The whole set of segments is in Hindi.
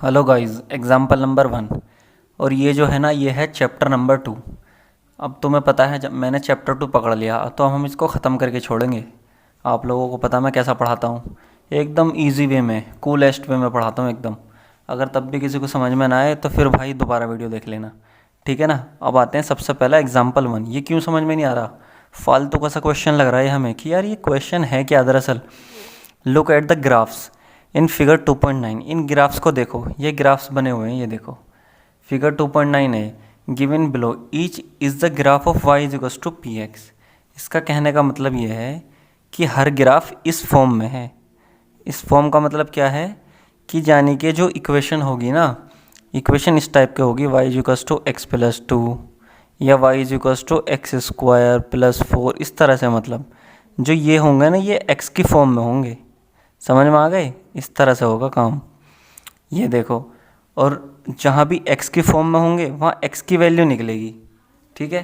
Hello guys, example number 1। और ये जो है ना, ये है चैप्टर नंबर 2। अब तुम्हें पता है, जब मैंने चैप्टर 2 पकड़ लिया तो हम इसको ख़त्म करके छोड़ेंगे। आप लोगों को पता मैं कैसा पढ़ाता हूँ, एकदम इजी वे में, कूलेस्ट वे में पढ़ाता हूँ एकदम। अगर तब भी किसी को समझ में ना आए तो फिर भाई दोबारा वीडियो देख लेना, ठीक है ना। अब आते हैं सबसे पहला एग्जाम्पल 1। ये क्यों समझ में नहीं आ रहा, फालतू का सा क्वेश्चन लग रहा है हमें कि यार ये क्वेश्चन है क्या दरअसल। Look at the graphs in figure 2.9। In graphs को देखो, ये ग्राफ्स बने हुए हैं, ये देखो फिगर 2.9 है। Given below each is the graph of y is equals to p x. इसका कहने का मतलब ये है कि हर ग्राफ इस फॉर्म में है। इस फॉर्म का मतलब क्या है कि यानी कि जो इक्वेशन होगी ना, इक्वेशन इस टाइप की होगी, y is equals to x plus 2 या y is equals to x square plus 4, इस तरह से। मतलब जो ये होंगे ना, ये x की फॉर्म में होंगे। समझ में आ गए, इस तरह से होगा काम। ये देखो, और जहाँ भी x की फॉर्म में होंगे वहाँ x की वैल्यू निकलेगी, ठीक है।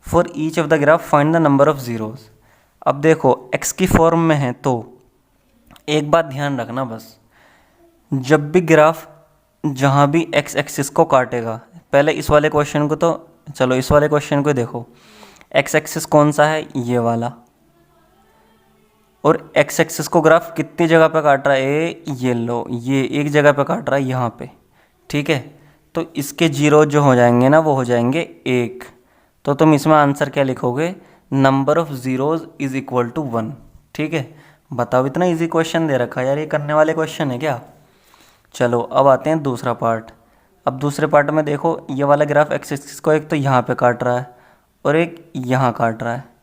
For each of the graph find the number of zeros. अब देखो x की फॉर्म में है तो एक बात ध्यान रखना बस, जब भी ग्राफ जहाँ भी x एक्सिस को काटेगा, पहले इस वाले क्वेश्चन को तो चलो, इस वाले क्वेश्चन को देखो, x एक्सिस कौन सा है, ये वाला। और एक्स एक्सिस को ग्राफ कितनी जगह पे काट रहा है, ये लो, ये एक जगह पे काट रहा है, यहाँ पे, ठीक है। तो इसके जीरो जो हो जाएंगे ना, वो हो जाएंगे 1। तो तुम इसमें आंसर क्या लिखोगे, number of zeros is equal to 1, ठीक है। बताओ, इतना इजी क्वेश्चन दे रखा है यार, ये करने वाले क्वेश्चन है क्या। चलो अब आते हैं दूसरा पार्ट। अब दूसरे पार्ट में देखो, ये वाला ग्राफ एक्स एक्सिस को एक तो यहाँ पे काट रहा है और एक यहाँ काट रहा है।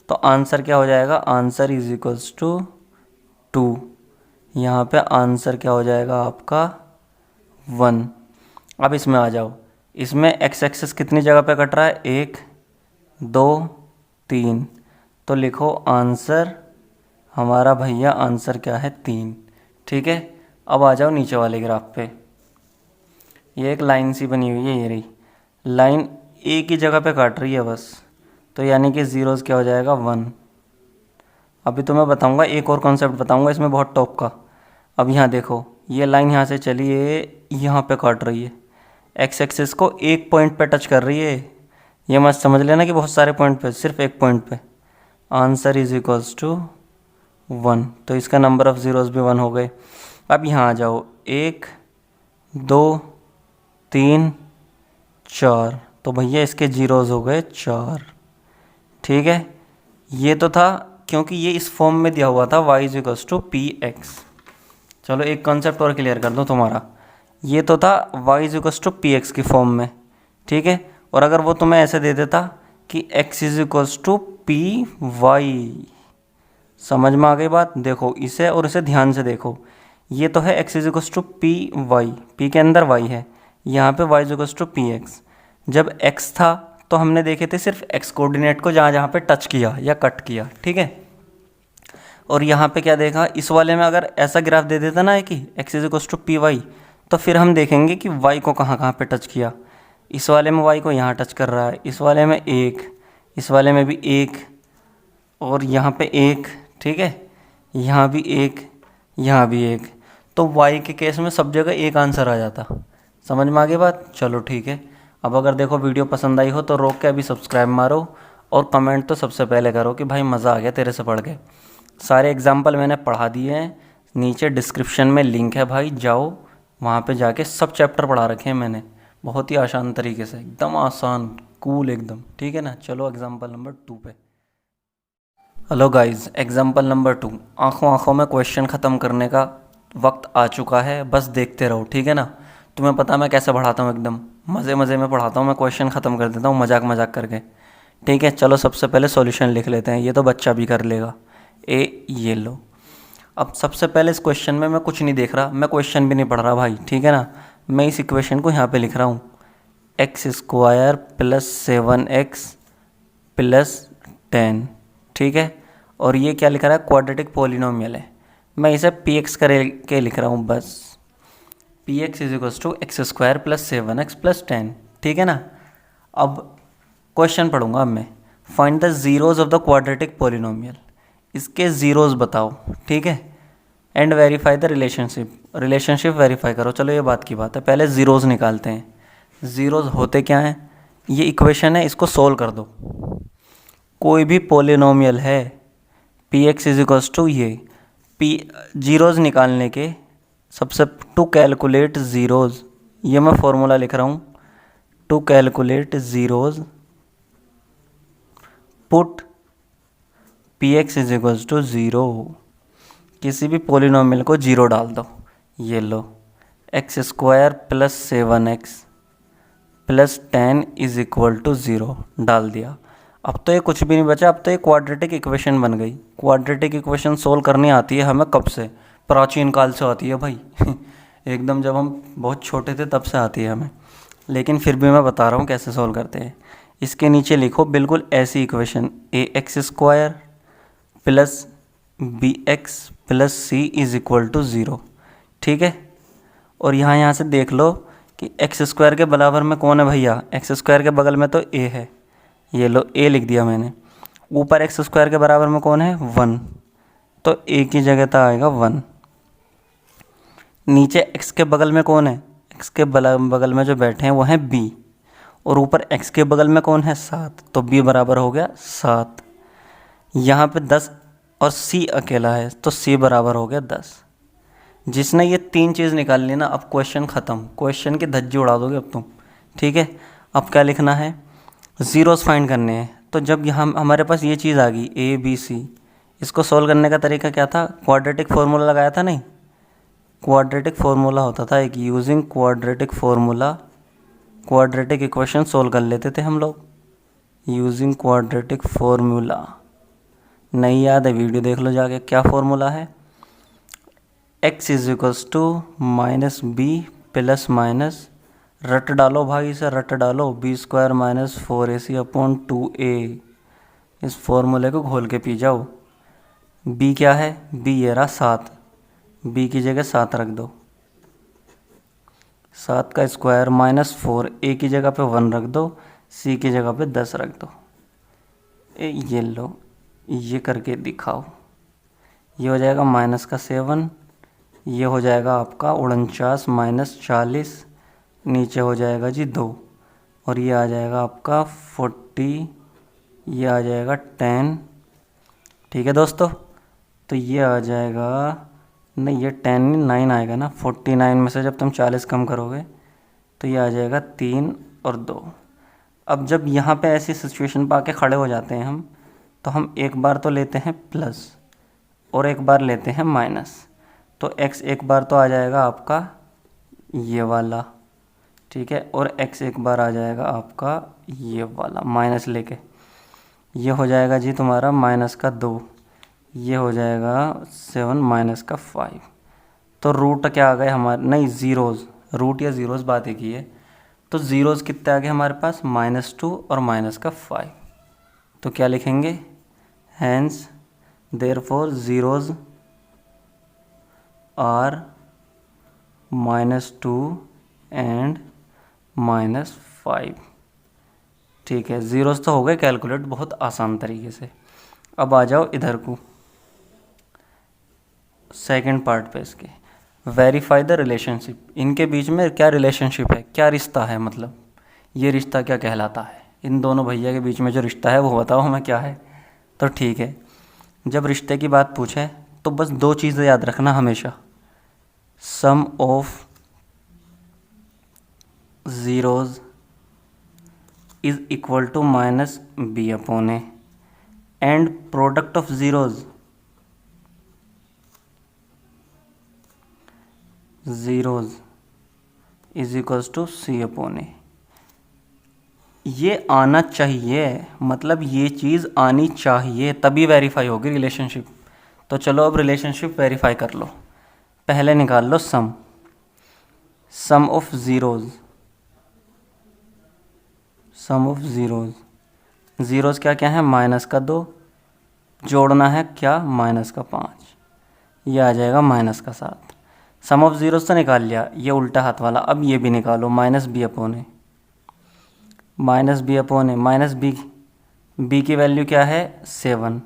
तो आंसर क्या हो जाएगा, आंसर इज इक्वल्स टू 2। यहाँ पे आंसर क्या हो जाएगा आपका 1। अब इसमें आ जाओ, इसमें एक्स एक्सिस कितनी जगह पे कट रहा है, 1 2 3। तो लिखो आंसर हमारा भैया, आंसर क्या है 3, ठीक है। अब आ जाओ नीचे वाले ग्राफ पे। ये एक लाइन सी बनी हुई है, ये रही लाइन, एक ही जगह पे काट रही है बस। तो यानी कि ज़ीरोज़ क्या हो जाएगा 1। अभी तो मैं बताऊंगा, एक और कॉन्सेप्ट बताऊंगा इसमें बहुत टॉप का। अब यहाँ देखो, ये लाइन यहाँ से चली है, यहाँ पे काट रही है, एक्स एक्सिस को एक पॉइंट पे टच कर रही है। ये मत समझ लेना कि बहुत सारे पॉइंट पे, सिर्फ एक पॉइंट पे। Answer is equals to 1। तो इसका नंबर ऑफ ज़ीरोज़ भी 1 हो गए। अब यहाँ आ जाओ, 1 2 3 4। तो भैया इसके ज़ीरोज़ हो गए 4, ठीक है। ये तो था क्योंकि ये इस फॉर्म में दिया हुआ था y is equals to p x. चलो एक कॉन्सेप्ट और क्लियर कर दूँ तुम्हारा, ये तो था y is equals to p x की फॉर्म में, ठीक है। और अगर वो तुम्हें ऐसे दे देता कि x is equals to p y, समझ में आ गई बात। देखो इसे और इसे ध्यान से देखो, ये तो है x is equals to p y, p के अंदर y है, यहाँ पे y is equals to p x. जब x था तो हमने देखे थे सिर्फ x कोऑर्डिनेट को जहाँ जहाँ पे टच किया या कट किया, ठीक है। और यहाँ पे क्या देखा, इस वाले में अगर ऐसा ग्राफ दे देता ना कि x is equals to p y, तो फिर हम देखेंगे कि y को कहाँ कहाँ पे टच किया। इस वाले में y को यहाँ टच कर रहा है, इस वाले में 1, इस वाले में भी 1, और यहाँ पे 1, ठीक है। यहाँ भी 1, यहाँ भी 1। तो y के केस में सब जगह एक आंसर आ जाता। समझ में आ गई बात। चलो ठीक है। अब अगर देखो वीडियो पसंद आई हो तो रोक के अभी सब्सक्राइब मारो, और कमेंट तो सबसे पहले करो कि भाई मज़ा आ गया तेरे से पढ़ के। सारे एग्जाम्पल मैंने पढ़ा दिए हैं, नीचे डिस्क्रिप्शन में लिंक है भाई, जाओ वहाँ पे जाके सब चैप्टर पढ़ा रखे हैं मैंने, बहुत ही आसान तरीके से, एकदम आसान कूल एकदम, ठीक है ना। चलो एग्जाम्पल नंबर 2 पे। Hello guys, example number 2। आँखों आँखों में क्वेश्चन ख़त्म करने का वक्त आ चुका है, बस देखते रहो, ठीक है ना। तुम्हें पता मैं कैसे पढ़ाता हूँ, एकदम मज़े मज़े में पढ़ाता हूँ मैं, क्वेश्चन ख़त्म कर देता हूँ मजाक मजाक करके, ठीक है। चलो सबसे पहले सॉल्यूशन लिख लेते हैं, ये तो बच्चा भी कर लेगा। ये लो। अब सबसे पहले इस क्वेश्चन में मैं कुछ नहीं देख रहा, मैं क्वेश्चन भी नहीं पढ़ रहा भाई, ठीक है ना। मैं इस इक्वेशन को यहाँ पे लिख रहा हूँ, x square plus 7x plus 10, ठीक है। और ये क्या लिख रहा है, क्वाड्रेटिक पॉलिनोमियल है, मैं इसे पी एक्स करके लिख रहा हूँ बस। P x is equals to x square plus 7x plus 10, ठीक है ना। अब क्वेश्चन पढ़ूंगा अब मैं, find the zeros of the quadratic polynomial. इसके ज़ीरोज़ बताओ, ठीक है। And verify the relationship verify करो। चलो ये बात की बात है, पहले ज़ीरोज़ निकालते हैं। ज़ीरोज़ होते क्या हैं, ये इक्वेशन है, इसको सोल्व कर दो। कोई भी पोलिनोमियल है p x is equals to ये पी ज़ीरोज़ निकालने के सबसे टू कैलकुलेट ज़ीरोज़, ये मैं फॉर्मूला लिख रहा हूँ, to calculate zeros put P x is equals to zero. किसी भी पोलिनोमियल को ज़ीरो डाल दो, ये लो X square plus 7x plus 10 is equal to zero डाल दिया। अब तो ये कुछ भी नहीं बचा, अब तो ये क्वाड्रेटिक इक्वेशन बन गई। क्वाड्रेटिक इक्वेशन सोल्व करनी आती है हमें कब से, प्राचीन काल से आती है भाई एकदम जब हम बहुत छोटे थे तब से आती है हमें, लेकिन फिर भी मैं बता रहा हूँ कैसे सोल्व करते हैं। इसके नीचे लिखो बिल्कुल ऐसी equation, a x square plus B x plus c is equal to zero, ठीक है। और यहाँ से देख लो कि एक्स स्क्वायर के बराबर में कौन है भैया, एक्स स्क्वायर के बगल में तो ए है, ये लो ए लिख दिया मैंने। ऊपर एक्स स्क्वायर के बराबर में कौन है, 1, तो ए की जगह तो आएगा 1। नीचे एक्स के बगल में कौन है, एक्स के बगल में जो बैठे हैं वो हैं बी, और ऊपर एक्स के बगल में कौन है 7, तो बी बराबर हो गया 7। यहाँ पे 10 और सी अकेला है तो सी बराबर हो गया 10। जिसने ये 3 चीज़ निकाल ली ना, अब क्वेश्चन ख़त्म, क्वेश्चन की धज्जी उड़ा दोगे अब तुम, ठीक है। अब क्या लिखना है, ज़ीरोज़ फाइंड करने हैं। तो जब यहाँ हमारे पास ये चीज़ आ गई ए बी सी, इसको सोल्व करने का तरीका क्या था, क्वाड्रेटिक फार्मूला लगाया था, नहीं क्वाड्रेटिक फार्मूला होता था एक, using quadratic formula quadratic equation solve कर लेते थे हम लोग यूजिंग क्वाड्रेटिक फार्मूला। नहीं याद है, वीडियो देख लो जाके, क्या फार्मूला है, x is equals to minus b plus minus, रट डालो भाई इसे, रट डालो, B square minus 4ac upon 2a। इस फॉर्मूले को घोल के पी जाओ। b क्या है, b ये रहा 7, b की जगह 7 रख दो, 7 का स्क्वायर माइनस 4, a की जगह पे 1 रख दो, c की जगह पे 10 रख दो। ये लो, ये करके दिखाओ, ये हो जाएगा माइनस का 7, ये हो जाएगा आपका 49 माइनस 40, नीचे हो जाएगा जी 2, और ये आ जाएगा आपका 40, ये आ जाएगा 10, ठीक है दोस्तों। तो ये आ जाएगा, नहीं ये 10 नहीं 9 आएगा ना, 49 में से जब तुम 40 कम करोगे तो ये आ जाएगा 3 और 2। अब जब यहाँ पे ऐसी सिचुएशन पर आके खड़े हो जाते हैं हम, तो हम एक बार तो लेते हैं प्लस और एक बार लेते हैं माइनस, तो x एक बार तो आ जाएगा आपका ये वाला, ठीक है, और x एक बार आ जाएगा आपका ये वाला माइनस लेके, ये हो जाएगा जी तुम्हारा माइनस का 2, ये हो जाएगा 7 माइनस का 5। तो रूट क्या आ गए हमारे, नहीं ज़ीरोज़, रूट या ज़ीरोज़ बात एक ही है। तो ज़ीरोज़ कितने आ गए हमारे पास, -2 और माइनस का 5। तो क्या लिखेंगे, hence therefore zeros are -2 and -5, ठीक है। ज़ीरोज़ तो हो गए कैलकुलेट बहुत आसान तरीके से। अब आ जाओ इधर को सेकंड पार्ट पे, इसके वेरीफाई द रिलेशनशिप। इनके बीच में क्या रिलेशनशिप है, क्या रिश्ता है, मतलब ये रिश्ता क्या कहलाता है, इन दोनों भैया के बीच में जो रिश्ता है वो बताओ हमें क्या है। तो ठीक है, जब रिश्ते की बात पूछे तो बस 2 चीज़ें याद रखना हमेशा, sum of zeros is equal to minus B upon A, and product of zeros is equals to C upon A. ये आना चाहिए, मतलब ये चीज़ आनी चाहिए तभी वेरीफाई होगी रिलेशनशिप। तो चलो अब रिलेशनशिप वेरीफाई कर लो। पहले निकाल लो सम ऑफ ज़ीरोज़, ज़ीरोज़ क्या क्या है, माइनस का 2, जोड़ना है क्या, माइनस का 5, ये आ जाएगा माइनस का 7। सम ऑफ ज़ीरोज़ तो निकाल लिया, ये उल्टा हाथ वाला, अब ये भी निकालो, माइनस बी अपॉन ए, माइनस बी की वैल्यू क्या है 7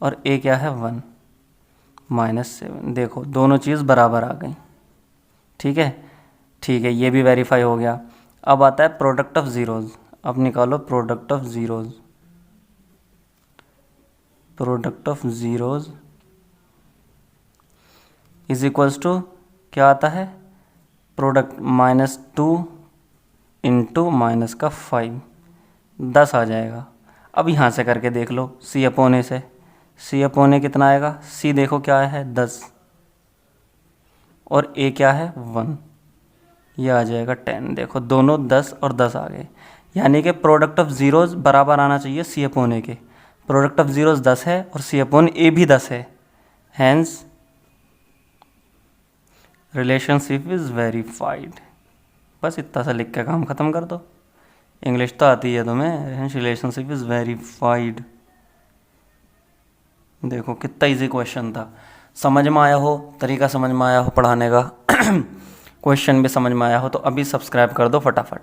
और ए क्या है 1, -7। देखो दोनों चीज़ बराबर आ गई। ठीक है, ठीक है, ये भी वेरीफाई हो गया। अब आता है प्रोडक्ट ऑफ ज़ीरोज़। अब निकालो product of zeros. Product of zeros is equals to क्या आता है, प्रोडक्ट -2 इंटू -5, 10 आ जाएगा। अब यहाँ से करके देख लो, सी अपॉन ए से। सी अपॉन ए कितना आएगा, सी देखो क्या है 10, और ए क्या है 1, ये आ जाएगा 10। देखो दोनों 10 और 10 आ गए, यानी कि प्रोडक्ट ऑफ ज़ीरोज़ बराबर आना चाहिए सी अपॉन ए के। प्रोडक्ट ऑफ ज़ीरोज़ 10 है और सी अपॉन ए भी 10 है, हैंस रिलेशनशिप इज़ वेरीफाइड। बस इतना सा लिख के काम ख़त्म कर दो। इंग्लिश तो आती है तुम्हें, रिलेशनशिप इज़ वेरीफाइड। देखो कितना इजी क्वेश्चन था, समझ में आया हो, तरीका समझ में आया हो पढ़ाने का, क्वेश्चन भी समझ में आया हो, तो अभी सब्सक्राइब कर दो फटाफट,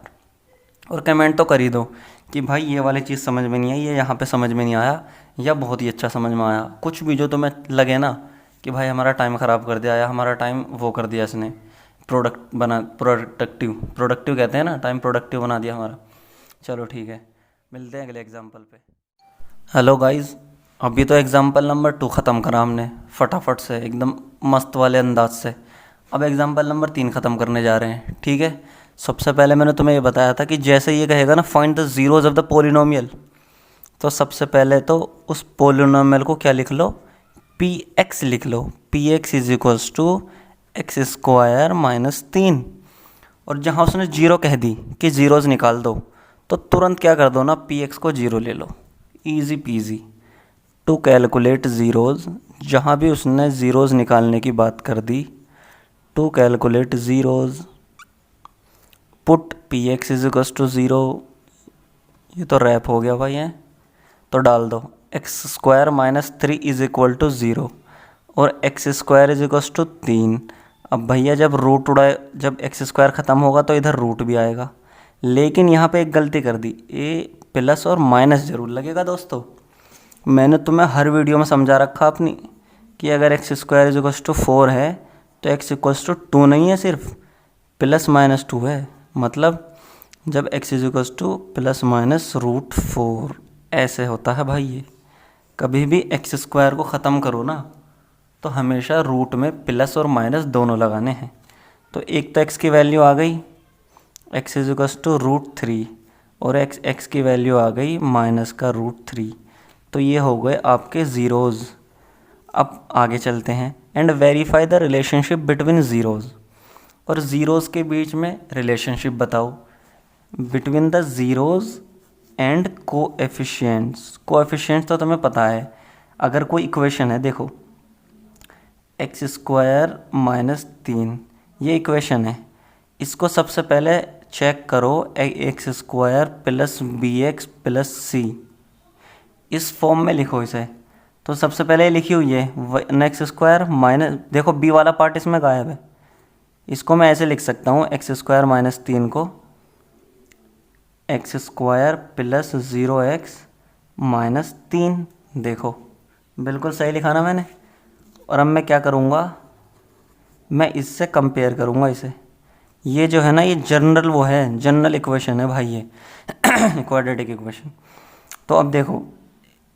और कमेंट तो कर ही दो कि भाई ये वाली चीज़ समझ में नहीं आई, ये यहाँ पे समझ में नहीं आया, या बहुत ही अच्छा समझ में आया। कुछ भी जो तुम्हें लगे ना कि भाई हमारा टाइम ख़राब कर दिया, या हमारा टाइम वो कर दिया इसने, प्रोडक्टिव कहते हैं ना, टाइम प्रोडक्टिव बना दिया हमारा। चलो ठीक है, मिलते हैं अगले एग्जाम्पल पे। हेलो गाइस, अभी तो एग्जाम्पल नंबर 2 ख़त्म करा हमने फटाफट से, एकदम मस्त वाले अंदाज से। अब एग्जाम्पल नंबर 3 ख़त्म करने जा रहे हैं। ठीक है, सबसे पहले मैंने तुम्हें ये बताया था कि जैसे ये कहेगा ना find the zeros of the polynomial, तो सबसे पहले तो उस पोलिनोमियल को क्या लिख लो, पी एक्स लिख लो। P x is equals to x square -3, और जहाँ उसने जीरो कह दी कि ज़ीरोज़ निकाल दो, तो तुरंत क्या कर दो ना, पी एक्स को जीरो ले लो, easy peasy. To calculate zeros, जहाँ भी उसने ज़ीरोज़ निकालने की बात कर दी, to calculate zeros put P x is equals to zero. ये तो रैप हो गया भाई है, तो डाल दो x square -3 is equal to zero, और x square is equals to 3। अब भैया जब रूट उड़ाए, जब एक्स स्क्वायर ख़त्म होगा तो इधर रूट भी आएगा, लेकिन यहाँ पे एक गलती कर दी, ए प्लस और माइनस ज़रूर लगेगा दोस्तों। मैंने तुम्हें हर वीडियो में समझा रखा अपनी कि अगर x square is equals to 4 है तो एक्स इक्वल्स टू 2 नहीं है, सिर्फ +-2 है। मतलब जब एक्स इज इक्वल्स टू +-√4 ऐसे होता है भाई। ये कभी भी एक्स स्क्वायर को ख़त्म करो ना, तो हमेशा रूट में प्लस और माइनस दोनों लगाने हैं। तो एक तो एक्स की वैल्यू आ गई एक्स इज इक्वल्स टू √3, और एक्स की वैल्यू आ गई -√3, तो ये हो गए आपके ज़ीरोज़। अब आगे चलते हैं, and verify the relationship between zeros, और ज़ीरोज़ के बीच में रिलेशनशिप बताओ between the zeros and coefficients. Coefficients तो तुम्हें पता है, अगर कोई इक्वेशन है, देखो एक्स स्क्वायर -3 ये इक्वेशन है, इसको सबसे पहले चेक करो, X square plus B x plus C, इस फॉर्म में लिखो इसे। तो सबसे पहले लिखी हुई है एक्स स्क्वायर माइनस, देखो बी वाला पार्ट इसमें गायब है, इसको मैं ऐसे लिख सकता हूँ, एक्स स्क्वायर -3 को एक्स स्क्वायर प्लस 0x -3। देखो बिल्कुल सही लिखा ना मैंने। और अब मैं क्या करूँगा, मैं इससे कंपेयर करूँगा इसे। ये जो है ना, ये जनरल वो है, जनरल इक्वेशन है भाई, ये क्वाड्रेटिक इक्वेशन। तो अब देखो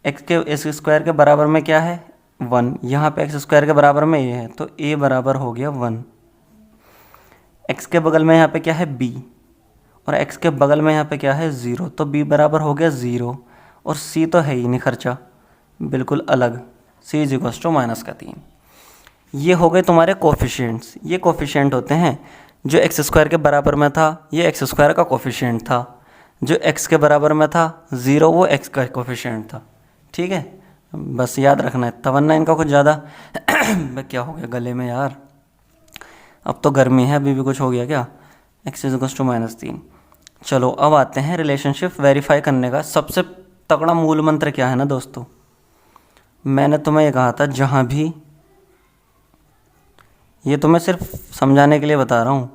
एक्स स्क्वायर के बराबर में क्या है 1, यहाँ पे एक्स स्क्वायर के बराबर में ये है, तो a बराबर हो गया 1। एक्स के बगल में यहाँ पे क्या है b, और x के बगल में यहाँ पे क्या है 0, तो b बराबर हो गया 0, और c तो है ही नहीं खर्चा, बिल्कुल अलग, c इज इक्वल्स टू -3। ये हो गए तुम्हारे कोफिशिएंट्स। ये कोफिशिएंट होते हैं जो एक्स स्क्वायर के बराबर में था, ये एक्स स्क्वायर का कोफिशिएंट था, जो x के बराबर में था 0 वो x का कोफिशिएंट था। ठीक है, बस याद रखना है, तवन्ना इनका कुछ ज़्यादा क्या हो गया गले में यार, अब तो गर्मी है, अभी भी कुछ हो गया क्या। x is equals to -3। चलो अब आते हैं रिलेशनशिप वेरीफाई करने का सबसे तगड़ा मूल मंत्र क्या है ना दोस्तों। मैंने तुम्हें ये कहा था, जहाँ भी, ये तुम्हें सिर्फ समझाने के लिए बता रहा हूँ,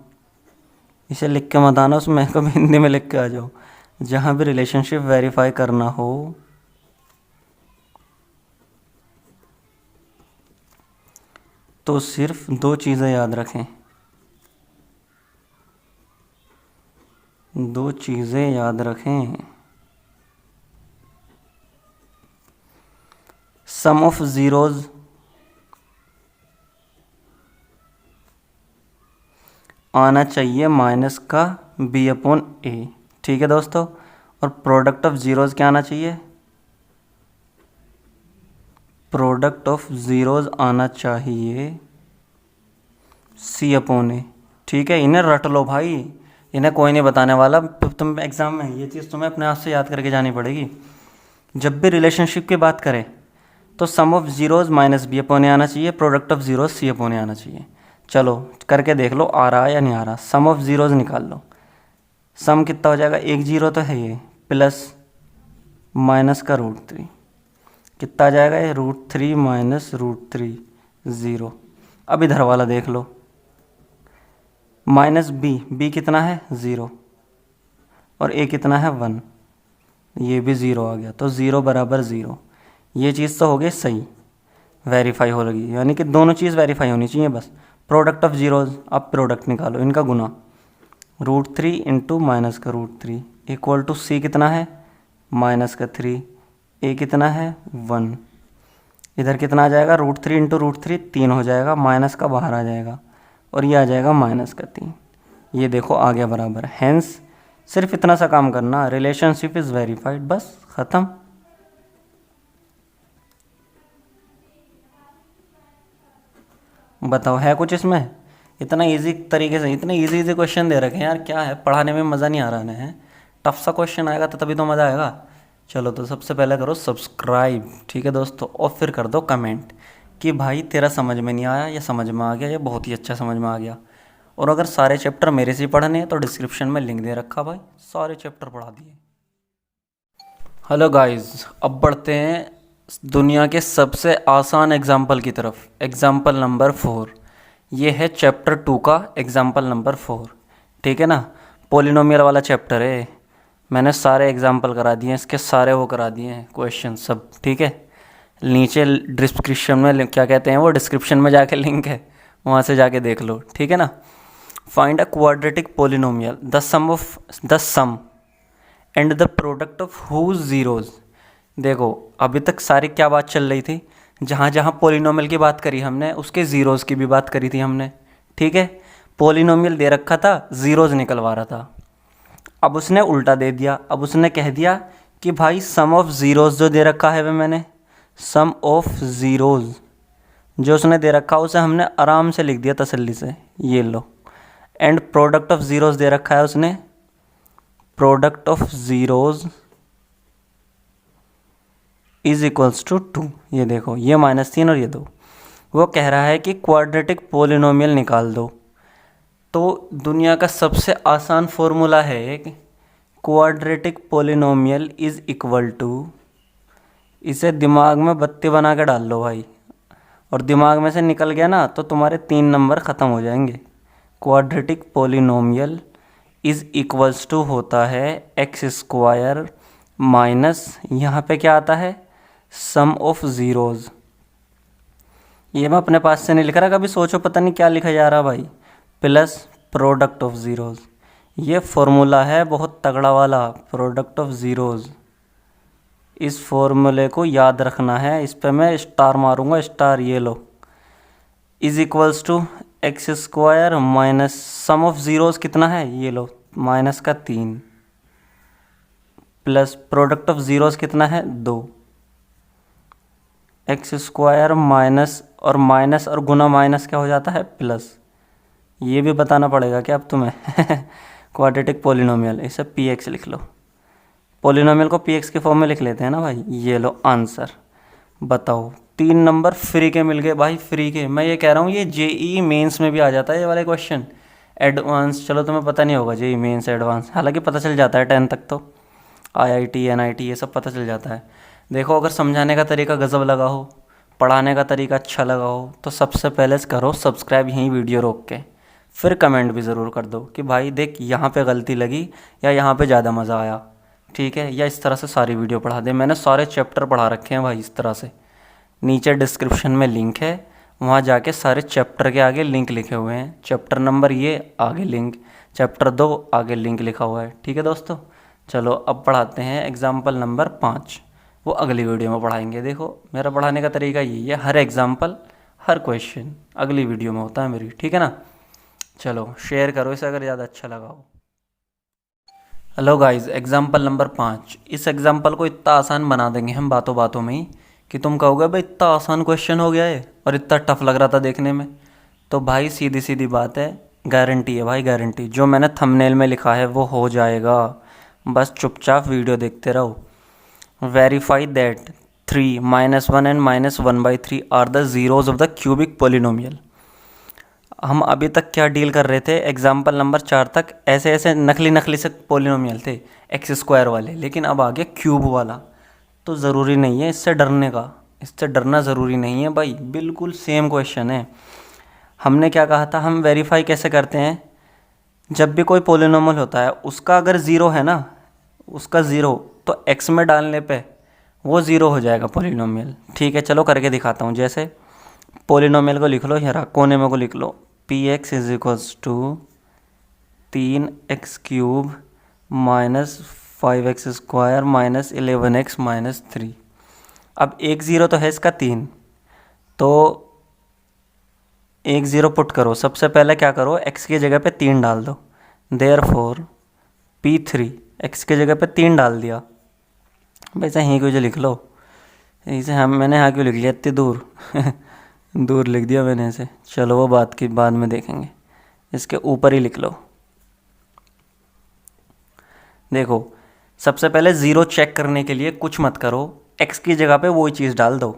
इसे लिख के मत आना, उसमें कभी हिंदी में लिख के आ जाओ। जहाँ भी रिलेशनशिप वेरीफाई करना हो, तो सिर्फ दो चीज़ें याद रखें, दो चीज़ें याद रखें। सम ऑफ ज़ीरोज़ आना चाहिए माइनस का बी अपॉन ए, ठीक है दोस्तों। और प्रोडक्ट ऑफ ज़ीरोज़ क्या आना चाहिए, प्रोडक्ट ऑफ ज़ीरोज़ आना चाहिए सी अपॉन ए, ठीक है। इन्हें रट लो भाई, इन्हें कोई नहीं बताने वाला, तुम एग्ज़ाम में ये चीज़ तुम्हें अपने आप से याद करके जानी पड़ेगी। जब भी रिलेशनशिप की बात करें तो sum of zeros minus B upon A आना चाहिए, product of zeros C upon A आना चाहिए। चलो करके देख लो आ रहा है या नहीं आ रहा। सम ऑफ ज़ीरोज़ निकाल लो, सम कितना हो जाएगा, एक जीरो तो है ये, प्लस माइनस का √3 कितना आ जाएगा ये, √3 माइनस √3 ज़ीरो। अब इधर वाला देख लो, माइनस बी कितना है 0 और ए कितना है 1, ये भी 0 आ गया, तो 0 बराबर 0। ये चीज़ तो हो गई सही, वेरीफाई हो लगी, यानी कि दोनों चीज़ वेरीफाई होनी चाहिए बस। प्रोडक्ट ऑफ ज़ीरोज़, अब प्रोडक्ट निकालो इनका गुना, √3 इंटू माइनस का √3 इक्वल टू सी कितना है माइनस का 3, ए कितना है 1, इधर कितना आ जाएगा √3 इंटू √3 3 हो जाएगा, माइनस का बाहर आ जाएगा और ये आ जाएगा माइनस का 3। ये देखो आ गया बराबर। हैंस सिर्फ इतना सा काम करना, रिलेशनशिप इज़ वेरीफाइड, बस ख़त्म। बताओ है कुछ इसमें, इतना इजी तरीके से इतने इजी क्वेश्चन दे रखे हैं यार, क्या है पढ़ाने में मज़ा नहीं आ रहा है। टफ सा क्वेश्चन आएगा तो तभी तो मज़ा आएगा। चलो तो सबसे पहले करो सब्सक्राइब, ठीक है दोस्तों, और फिर कर दो कमेंट कि भाई तेरा समझ में नहीं आया या समझ में आ गया या बहुत ही अच्छा समझ में आ गया। और अगर सारे चैप्टर मेरे से पढ़ने हैं तो डिस्क्रिप्शन में लिंक दे रखा भाई, सारे चैप्टर पढ़ा दिए। हेलो गाइस, अब बढ़ते हैं दुनिया के सबसे आसान एग्जाम्पल की तरफ। एग्जाम्पल नंबर 4, ये है चैप्टर 2 का एग्जाम्पल नंबर 4, ठीक है ना। पोलिनोमियल वाला चैप्टर है, मैंने सारे एग्जाम्पल करा दिए हैं इसके, सारे वो करा दिए हैं क्वेश्चन सब, ठीक है। नीचे डिस्क्रिप्शन में क्या कहते हैं वो, डिस्क्रिप्शन में जाके लिंक है, वहाँ से जाके देख लो, ठीक है ना। Find a quadratic polynomial, the sum and the product of whose zeros. देखो अभी तक सारी क्या बात चल रही थी, जहाँ जहाँ पोलिनोमियल की बात करी हमने उसके ज़ीरोज़ की भी बात करी थी हमने, ठीक है। पोलिनोमियल दे रखा था, ज़ीरोज़ निकलवा रहा था। अब उसने उल्टा दे दिया, अब उसने कह दिया कि भाई सम ऑफ ज़ीरोज़ जो दे रखा है वह मैंने, सम ऑफ ज़ीरोज़ जो उसने दे रखा उसे हमने आराम से लिख दिया तसल्ली से, ये लो। एंड प्रोडक्ट ऑफ ज़ीरोज़ दे रखा है उसने, product of zeros is equals to 2, ये देखो ये -3 और ये 2। वो कह रहा है कि क्वाड्रेटिक पोलिनोमियल निकाल दो। तो दुनिया का सबसे आसान फॉर्मूला है quadratic polynomial is equal to, इसे दिमाग में बत्ती बना के डाल लो भाई, और दिमाग में से निकल गया ना तो तुम्हारे 3 नंबर ख़त्म हो जाएंगे। Quadratic polynomial is equals to होता है x² माइनस, यहाँ पे क्या आता है सम ऑफ ज़ीरोज़। ये मैं अपने पास से नहीं लिख रहा, कभी सोचो पता नहीं क्या लिखा जा रहा भाई, प्लस प्रोडक्ट ऑफ ज़ीरोज़। ये फॉर्मूला है बहुत तगड़ा वाला, प्रोडक्ट ऑफ ज़ीरोज़। इस फॉर्मूले को याद रखना है, इस पे मैं स्टार मारूंगा, स्टार, ये लो। Is equals to x² minus sum of zeros कितना है, ये लो माइनस का 3, प्लस प्रोडक्ट ऑफ ज़ीरोज़ कितना है 2, x² माइनस और गुना माइनस क्या हो जाता है प्लस। ये भी बताना पड़ेगा क्या अब तुम्हें क्वाड्रेटिक पोलिनोमियल, इसे px लिख लो। पोलिनोमियल को px के फॉर्म में लिख लेते हैं ना भाई, ये लो आंसर। बताओ 3 नंबर फ्री के मिल गए भाई, फ्री के। मैं ये कह रहा हूँ ये जेई मेंस में भी आ जाता है ये वाले क्वेश्चन, एडवांस। चलो तुम्हें पता नहीं होगा जेई मेंस एडवांस, हालांकि पता चल जाता है 10 तक तो, IIT NIT ये सब पता चल जाता है। देखो अगर समझाने का तरीका गज़ब लगा हो, पढ़ाने का तरीका अच्छा लगा हो, तो सबसे पहले करो सब्सक्राइब यहीं वीडियो रोक के, फिर कमेंट भी ज़रूर कर दो कि भाई देख यहाँ पे गलती लगी या यहाँ पे ज़्यादा मज़ा आया, ठीक है। या इस तरह से सारी वीडियो पढ़ा दे, मैंने सारे चैप्टर पढ़ा रखे हैं भाई इस तरह से। नीचे डिस्क्रिप्शन में लिंक है, वहाँ जाके सारे चैप्टर के आगे लिंक लिखे हुए हैं, चैप्टर नंबर ये आगे लिंक, चैप्टर 2 आगे लिंक लिखा हुआ है। ठीक है दोस्तों, चलो अब पढ़ाते हैं एग्जाम्पल नंबर 5, वो अगली वीडियो में पढ़ाएंगे। देखो मेरा पढ़ाने का तरीका यही है, हर एग्जाम्पल हर क्वेश्चन अगली वीडियो में होता है मेरी, ठीक है ना। चलो शेयर करो इसे अगर ज़्यादा अच्छा लगा हो। Hello guys, example number 5। इस एग्जाम्पल को इतना आसान बना देंगे हम बातों बातों में ही कि तुम कहोगे भाई इतना आसान क्वेश्चन हो गया है और इतना टफ लग रहा था देखने में। तो भाई सीधी सीधी बात है, गारंटी है भाई, गारंटी। जो मैंने थंबनेल में लिखा है वो हो जाएगा, बस चुपचाप वीडियो देखते रहो। Verify that 3 -1 and -1/3 are the zeros of the cubic polynomial. हम अभी तक क्या डील कर रहे थे, एग्जाम्पल नंबर 4 तक ऐसे ऐसे नकली नकली से पोलिनोमियल थे, x² वाले, लेकिन अब आ गया क्यूब वाला। तो ज़रूरी नहीं है इससे डरने का, इससे डरना ज़रूरी नहीं है भाई, बिल्कुल सेम क्वेश्चन है। हमने क्या कहा था, हम वेरीफाई कैसे करते हैं, जब भी कोई पोलिनोमियल होता है उसका अगर ज़ीरो है ना, उसका ज़ीरो, तो x में डालने पे वो ज़ीरो हो जाएगा पोलिनोमियल। ठीक है, चलो करके दिखाता हूँ। जैसे पोलिनोमियल को लिख लो, यहाँ कोने में को लिख लो, px is equals to 3x³ -5x² -11x-3। अब एक ज़ीरो तो है इसका 3, तो एक ज़ीरो पुट करो। सबसे पहले क्या करो, x की जगह पे 3 डाल दो, देयरफॉर p3 x की जगह पे 3 डाल दिया। वैसे यहीं क्यों जो लिख लो, इसे हम मैंने यहाँ क्यों लिख लिया इतनी दूर दूर लिख दिया मैंने इसे। चलो वो बात की बाद में देखेंगे, इसके ऊपर ही लिख लो। देखो सबसे पहले ज़ीरो चेक करने के लिए कुछ मत करो, x की जगह पे वही चीज़ डाल दो।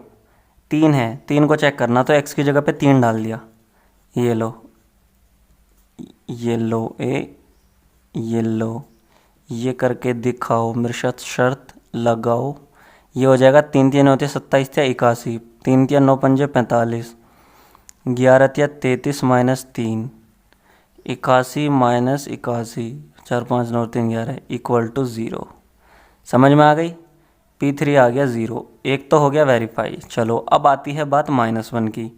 3 है, 3 को चेक करना, तो x की जगह पे 3 डाल दिया। ये लो, ये लो, ये लो, ये करके दिखाओ, मिर्शत शर्त लगाओ। ये हो जाएगा 3 3 होते 27 × 81, 3 3 9 5 45, 11 × 33 -3, 81 -81, 4 5 9 3 11 इक्वल टू 0। समझ में आ गई, p3 आ गया 0, एक तो हो गया वेरीफाई। चलो अब आती है बात -1 की,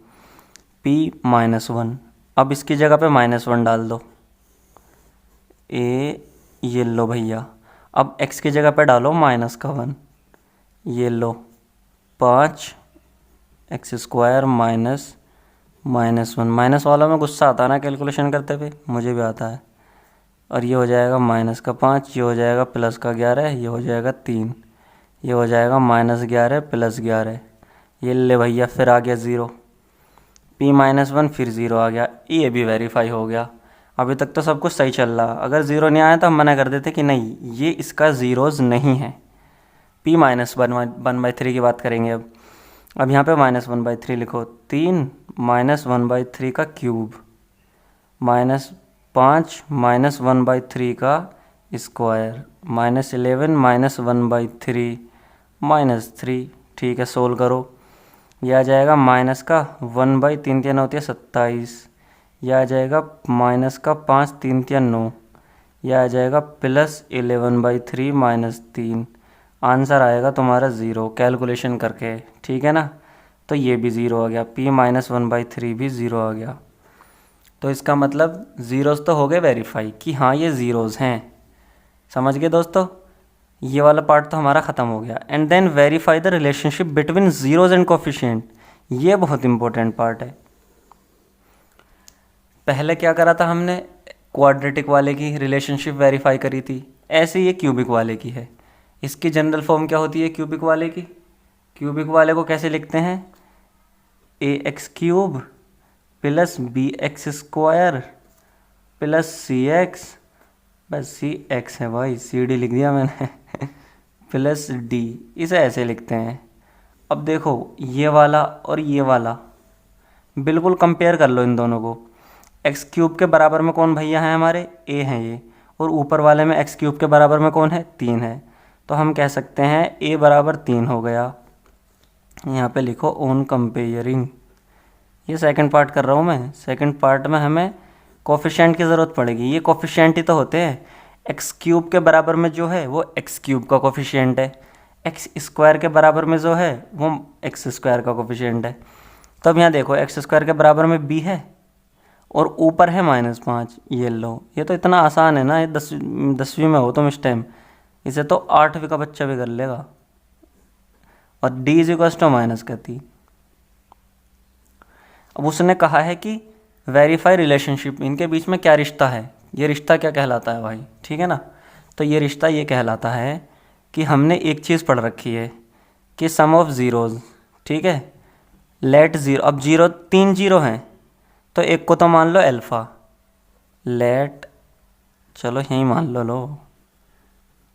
p-1। अब इसकी जगह पे -1 डाल दो, ये लो भैया। अब x की जगह पे डालो -1, ये लो 5x² -1। माइनस वालों में गुस्सा आता है ना कैलकुलेशन करते हुए, मुझे भी आता है। और ये हो जाएगा -5, ये हो जाएगा +11, ये हो जाएगा 3, ये हो जाएगा -11 +11। ये ले भैया, फिर आ गया 0, p-1 फिर 0 आ गया। ये भी वेरीफाई हो गया। अभी तक तो सब कुछ सही चल रहा, अगर 0 नहीं आया तो हम मना कर देते कि नहीं ये इसका ज़ीरोज़ नहीं है। p-1/3 की बात करेंगे अब यहाँ पे -1/3 लिखो, 3 -1/3 का क्यूब, -5 -1/3 का स्क्वायर, -11 -1/3 -3। ठीक है, सोल्व करो। यह आ जाएगा माइनस का 1/3 3 होती है 27, यह आ जाएगा माइनस का 5 3 3 9, यह आ जाएगा +11/3 -3। आंसर आएगा तुम्हारा 0 कैलकुलेशन करके, ठीक है ना। तो ये भी 0 आ गया, p-1/3 भी 0 आ गया। तो इसका मतलब ज़ीरोज़ तो हो गए वेरीफाई कि हाँ ये ज़ीरोज़ हैं। समझ गए दोस्तों, ये वाला पार्ट तो हमारा ख़त्म हो गया। And then verify the relationship between zeros and coefficient, ये बहुत इंपॉर्टेंट पार्ट है। पहले क्या करा था हमने, क्वाड्रेटिक वाले की रिलेशनशिप वेरीफाई करी थी, ऐसे ये क्यूबिक वाले की है। इसकी जनरल फॉर्म क्या होती है क्यूबिक वाले की, क्यूबिक वाले को कैसे लिखते हैं, ax³ + bx² + cx, बस cx है भाई, cd लिख दिया मैंने +d, इसे ऐसे लिखते हैं। अब देखो ये वाला और ये वाला बिल्कुल कंपेयर कर लो इन दोनों को। x³ के बराबर में कौन भैया हैं हमारे, a हैं ये, और ऊपर वाले में x³ के बराबर में कौन है, 3 है। तो हम कह सकते हैं a बराबर 3 हो गया। यहाँ पे लिखो ऑन कंपेयरिंग, ये सेकंड पार्ट कर रहा हूँ मैं। सेकंड पार्ट में हमें कोफिशिएंट की ज़रूरत पड़ेगी, ये कोफिशिएंट ही तो होते हैं। x³ के बराबर में जो है वो x³ का कोफिशिएंट है, x² के बराबर में जो है वो x² का कोफिशिएंट है। तो अब यहाँ देखो एक्स स्क्वायर के बराबर में बी है और ऊपर है -5। ये लो, ये तो इतना आसान है ना, ये 10वीं में हो तुम इस टाइम, इसे तो 8वीं का बच्चा भी कर लेगा। और डी इज इक्वल टू -3। अब उसने कहा है कि वेरीफाई रिलेशनशिप, इनके बीच में क्या रिश्ता है, ये रिश्ता क्या कहलाता है भाई, ठीक है ना। तो ये रिश्ता ये कहलाता है कि हमने एक चीज़ पढ़ रखी है कि सम ऑफ ज़ीरोज़, ठीक है, लेट ज़ीरो, अब जीरो 3 जीरो हैं तो एक को तो मान लो अल्फ़ा, लेट, चलो यहीं मान लो,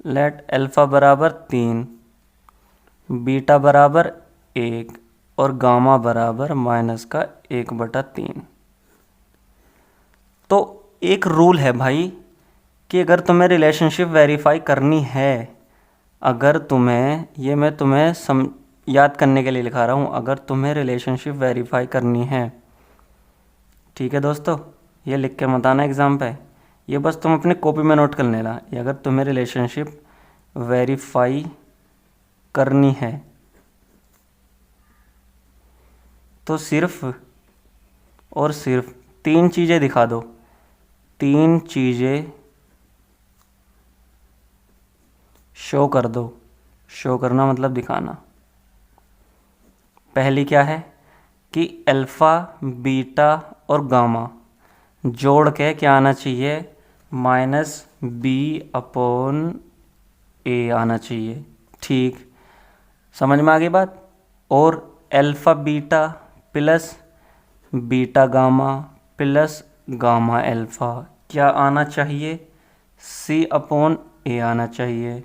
लेट अल्फ़ा बराबर 3, बीटा बराबर 1 और गामा बराबर -1/3। तो एक रूल है भाई कि अगर तुम्हें रिलेशनशिप वेरीफाई करनी है, अगर तुम्हें, ये मैं तुम्हें याद करने के लिए लिखा रहा हूँ, अगर तुम्हें रिलेशनशिप वेरीफाई करनी है, ठीक है दोस्तों, ये लिख के मत आना एग्ज़ाम पे, ये बस तुम अपनी कॉपी में नोट कर लेना। ये अगर तुम्हें रिलेशनशिप वेरीफाई करनी है तो सिर्फ और सिर्फ 3 चीज़ें दिखा दो, 3 चीज़ें शो कर दो। शो करना मतलब दिखाना। पहली क्या है कि अल्फ़ा, बीटा और गामा जोड़ के क्या आना चाहिए, -b/a आना चाहिए, ठीक, समझ में आ गई बात। और alpha beta plus beta gamma plus gamma alpha क्या आना चाहिए, c/a आना चाहिए।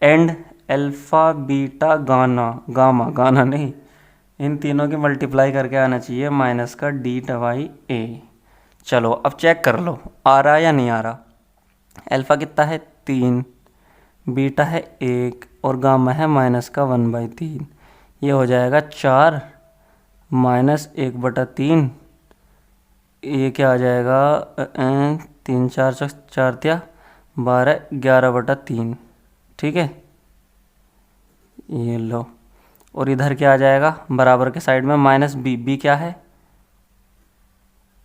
एंड अल्फ़ा बीटा गामा नहीं, इन तीनों की मल्टीप्लाई करके आना चाहिए -d/a। चलो अब चेक कर लो आ रहा या नहीं आ रहा। अल्फ़ा कितना है 3, बीटा है 1 और गामा है -1/3। ये हो जाएगा 4 -1/3, ये क्या आ जाएगा 3 4 4 12 11/3, ठीक है, ये लो। और इधर क्या आ जाएगा बराबर के साइड में -b, b क्या है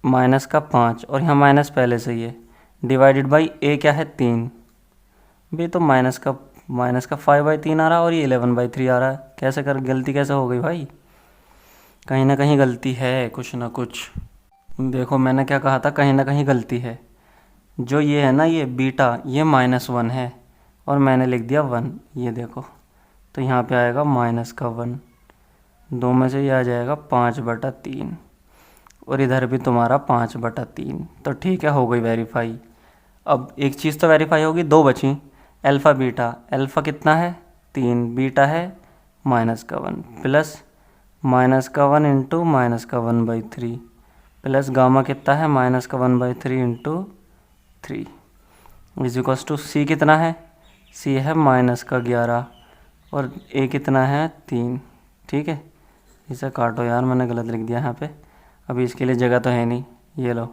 -5 और यहाँ माइनस पहले से ही है, डिवाइडेड बाई a क्या है 3, b तो माइनस का 5/3 आ रहा है और ये 11/3 आ रहा है। कैसे कर, गलती कैसे हो गई भाई, कहीं ना कहीं गलती है, कुछ ना कुछ। देखो मैंने क्या कहा था, कहीं ना कहीं गलती है। जो ये है ना, ये बीटा, ये -1 है और मैंने लिख दिया 1, ये देखो, तो यहाँ पे आएगा -1, 2 में से ये आ जाएगा 5/3 और इधर भी तुम्हारा 5/3। तो ठीक है, हो गई वेरीफाई। अब एक चीज़ तो वेरीफाई होगी, 2 बची, अल्फ़ा बीटा। अल्फ़ा कितना है 3, बीटा है -1 प्लस -1 इंटू -1/3 प्लस गामा कितना है -1/3 इंटू 3 इज इक्वल्स टू सी कितना है, सी है -11 और ए कितना है 3, ठीक है। इसे काटो यार, मैंने गलत लिख दिया यहाँ पे, अभी इसके लिए जगह तो है नहीं। ये लो,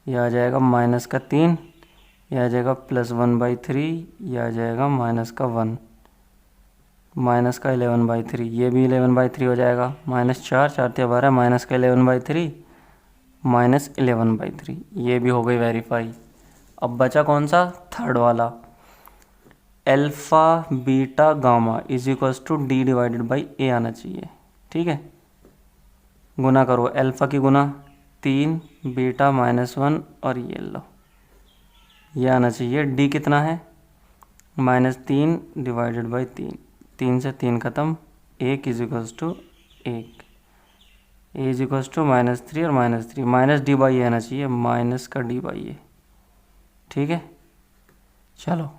ये आ जाएगा -3, ये आ जाएगा +1/3, ये आ जाएगा -1, -11/3, ये भी 11/3 हो जाएगा, -4 4 12 -11/3 -11/3, ये भी हो गई वेरीफाई। अब बचा कौन सा, थर्ड वाला, alpha beta gamma is equals to d/a आना चाहिए, ठीक है। गुना करो, अल्फ़ा की गुना 3, बीटा -1 और ये लो, ये आना चाहिए। d कितना है -3 डिवाइडेड बाई 3, 3 से 3 ख़त्म, 1 is equals to 1, a is equals to -3 और -3 -d/a आना चाहिए, -d/a, ठीक है। चलो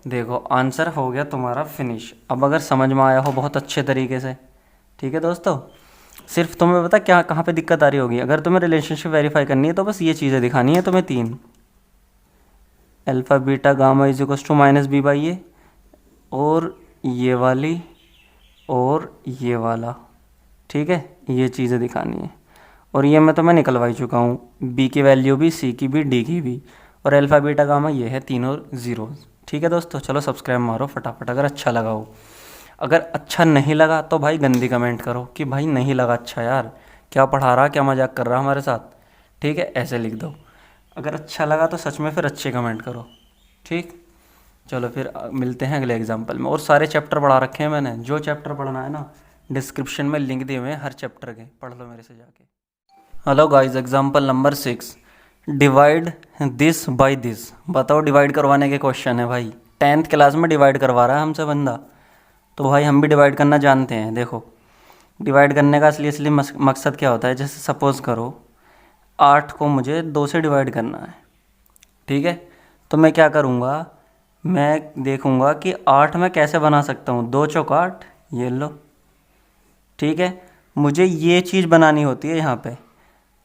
देखो आंसर हो गया तुम्हारा फिनिश। अब अगर समझ में आया हो बहुत अच्छे तरीके से, ठीक है दोस्तों, सिर्फ तुम्हें पता क्या कहाँ पे दिक्कत आ रही होगी, अगर तुम्हें रिलेशनशिप वेरीफाई करनी है तो बस ये चीज़ें दिखानी है तुम्हें 3, alpha beta gamma is equals to -b/a और ये वाली और ये वाला, ठीक है, ये चीज़ें दिखानी है। और ये मैं तुम्हें निकलवाई चुका हूँ, b की वैल्यू भी, c की भी, d की भी, और अल्फ़ा बीटा गामा ये है तीनों ज़ीरोज़, ठीक है दोस्तों। चलो सब्सक्राइब मारो फटाफट अगर अच्छा लगा हो। अगर अच्छा नहीं लगा तो भाई गंदी कमेंट करो कि भाई नहीं लगा अच्छा यार, क्या पढ़ा रहा, क्या मजाक कर रहा हमारे साथ, ठीक है, ऐसे लिख दो। अगर अच्छा लगा तो सच में फिर अच्छे कमेंट करो, ठीक। चलो फिर मिलते हैं अगले एग्जाम्पल में। और सारे चैप्टर पढ़ा रखे हैं मैंने, जो चैप्टर पढ़ना है ना डिस्क्रिप्शन में लिंक दिए हुए हैं हर चैप्टर के, पढ़ लो मेरे से जाके। Hello guys, example number 6, divide this by this. बताओ डिवाइड करवाने के क्वेश्चन है भाई, 10th क्लास में डिवाइड करवा रहा है हमसे बंदा, तो भाई हम भी डिवाइड करना जानते हैं। देखो डिवाइड करने का असली मकसद क्या होता है, जैसे सपोज़ करो 8 को मुझे 2 से डिवाइड करना है, ठीक है। तो मैं क्या करूँगा, मैं देखूँगा कि 8 मैं कैसे बना सकता हूँ, 2 चौक 8, ये लो, ठीक है। मुझे ये चीज़ बनानी होती है यहाँ पे,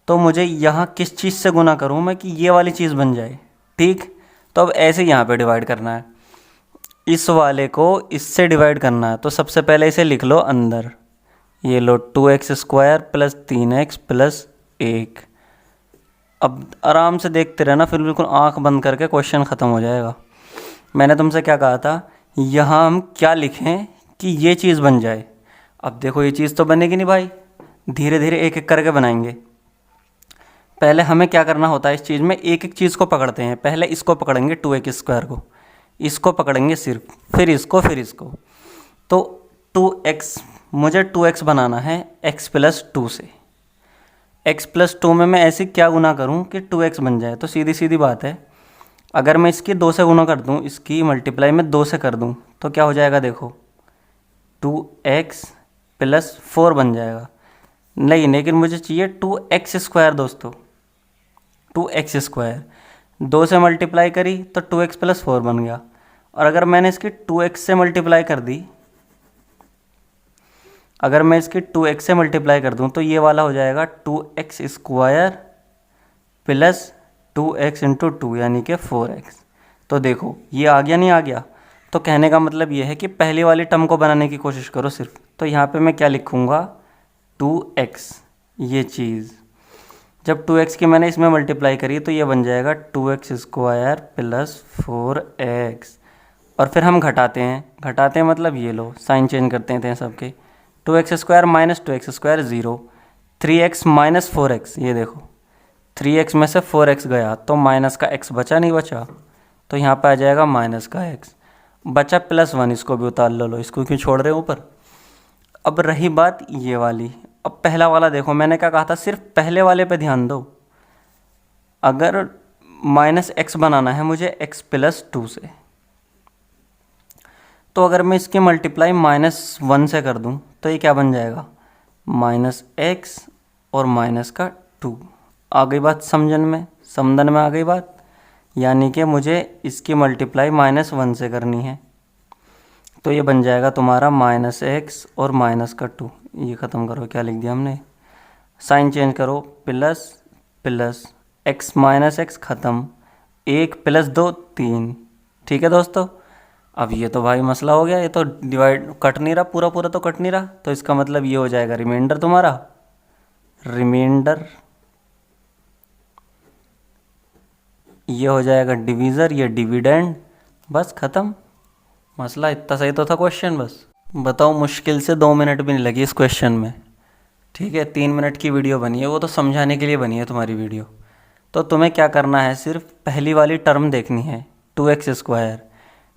तो मुझे यहाँ किस चीज़ से गुना करूँ मैं कि ये वाली चीज़ बन जाए, ठीक। तो अब ऐसे यहाँ पे डिवाइड करना है, इस वाले को इससे डिवाइड करना है, तो सबसे पहले इसे लिख लो अंदर, ये लो 2x² प्लस 3x प्लस 1। अब आराम से देखते रहना, फिर बिल्कुल आंख बंद करके क्वेश्चन ख़त्म हो जाएगा। मैंने तुमसे क्या कहा था, यहाँ हम क्या लिखें कि ये चीज़ बन जाए। अब देखो ये चीज़ तो बनेगी नहीं भाई, धीरे धीरे एक एक करके बनाएंगे। पहले हमें क्या करना होता है इस चीज़ में, एक एक चीज़ को पकड़ते हैं। पहले इसको पकड़ेंगे 2x² को, इसको पकड़ेंगे सिर्फ, फिर इसको, फिर इसको। तो 2x, मुझे 2x बनाना है x प्लस 2 से। x प्लस 2 में मैं ऐसे क्या गुना करूं कि 2x बन जाए। तो सीधी सीधी बात है, अगर मैं इसकी 2 से गुना कर दूं, इसकी मल्टीप्लाई में 2 से कर दूं, तो क्या हो जाएगा देखो, 2x प्लस 4 बन जाएगा। नहीं, लेकिन मुझे चाहिए 2x² दोस्तों, 2x²। 2 से मल्टीप्लाई करी तो 2x प्लस 4 बन गया। और अगर मैंने इसकी 2x से मल्टीप्लाई कर दी, अगर मैं इसकी 2x से मल्टीप्लाई कर दूं, तो ये वाला हो जाएगा 2x² प्लस 2x इंटू 2 यानी कि 4x। तो देखो ये आ गया, नहीं आ गया। तो कहने का मतलब ये है कि पहली वाली टर्म को बनाने की कोशिश करो सिर्फ। तो यहाँ पे मैं क्या लिखूँगा, 2x, ये चीज़ जब 2x की मैंने इसमें मल्टीप्लाई करी तो ये बन जाएगा 2x² प्लस 4x। और फिर हम घटाते हैं मतलब ये लो साइन चेंज करते हैं सबके, 2x² minus 2x² 0, 3x minus 4x, ये देखो 3x में से 4x गया तो माइनस का x बचा, नहीं बचा, तो यहाँ पे आ जाएगा माइनस का x बचा, +1, इसको भी उतार लो, इसको क्यों छोड़ रहे हो ऊपर। अब रही बात ये वाली, अब पहला वाला देखो, मैंने क्या कहा था, सिर्फ पहले वाले पे ध्यान दो। अगर -x बनाना है मुझे x प्लस 2 से, तो अगर मैं इसकी मल्टीप्लाई -1 से कर दूं तो ये क्या बन जाएगा, -x और माइनस का 2। आ गई बात समझन में आ गई बात। यानी कि मुझे इसकी मल्टीप्लाई -1 से करनी है, तो ये बन जाएगा तुम्हारा -x और माइनस का 2। ये ख़त्म करो, क्या लिख दिया हमने, साइन चेंज करो, plus plus x minus x ख़त्म, 1 प्लस 2 3। ठीक है दोस्तों, अब ये तो भाई मसला हो गया, ये तो डिवाइड कट नहीं रहा, पूरा पूरा तो कट नहीं रहा, तो इसका मतलब ये हो जाएगा रिमाइंडर तुम्हारा, रिमाइंडर ये हो जाएगा डिवीज़र, ये डिविडेंड, बस ख़त्म मसला। इतना सही तो था क्वेश्चन बस। बताओ मुश्किल से 2 मिनट भी नहीं लगी इस क्वेश्चन में, ठीक है। 3 मिनट की वीडियो बनी है, वो तो समझाने के लिए बनी है तुम्हारी वीडियो। तो तुम्हें क्या करना है, सिर्फ पहली वाली टर्म देखनी है 2x²,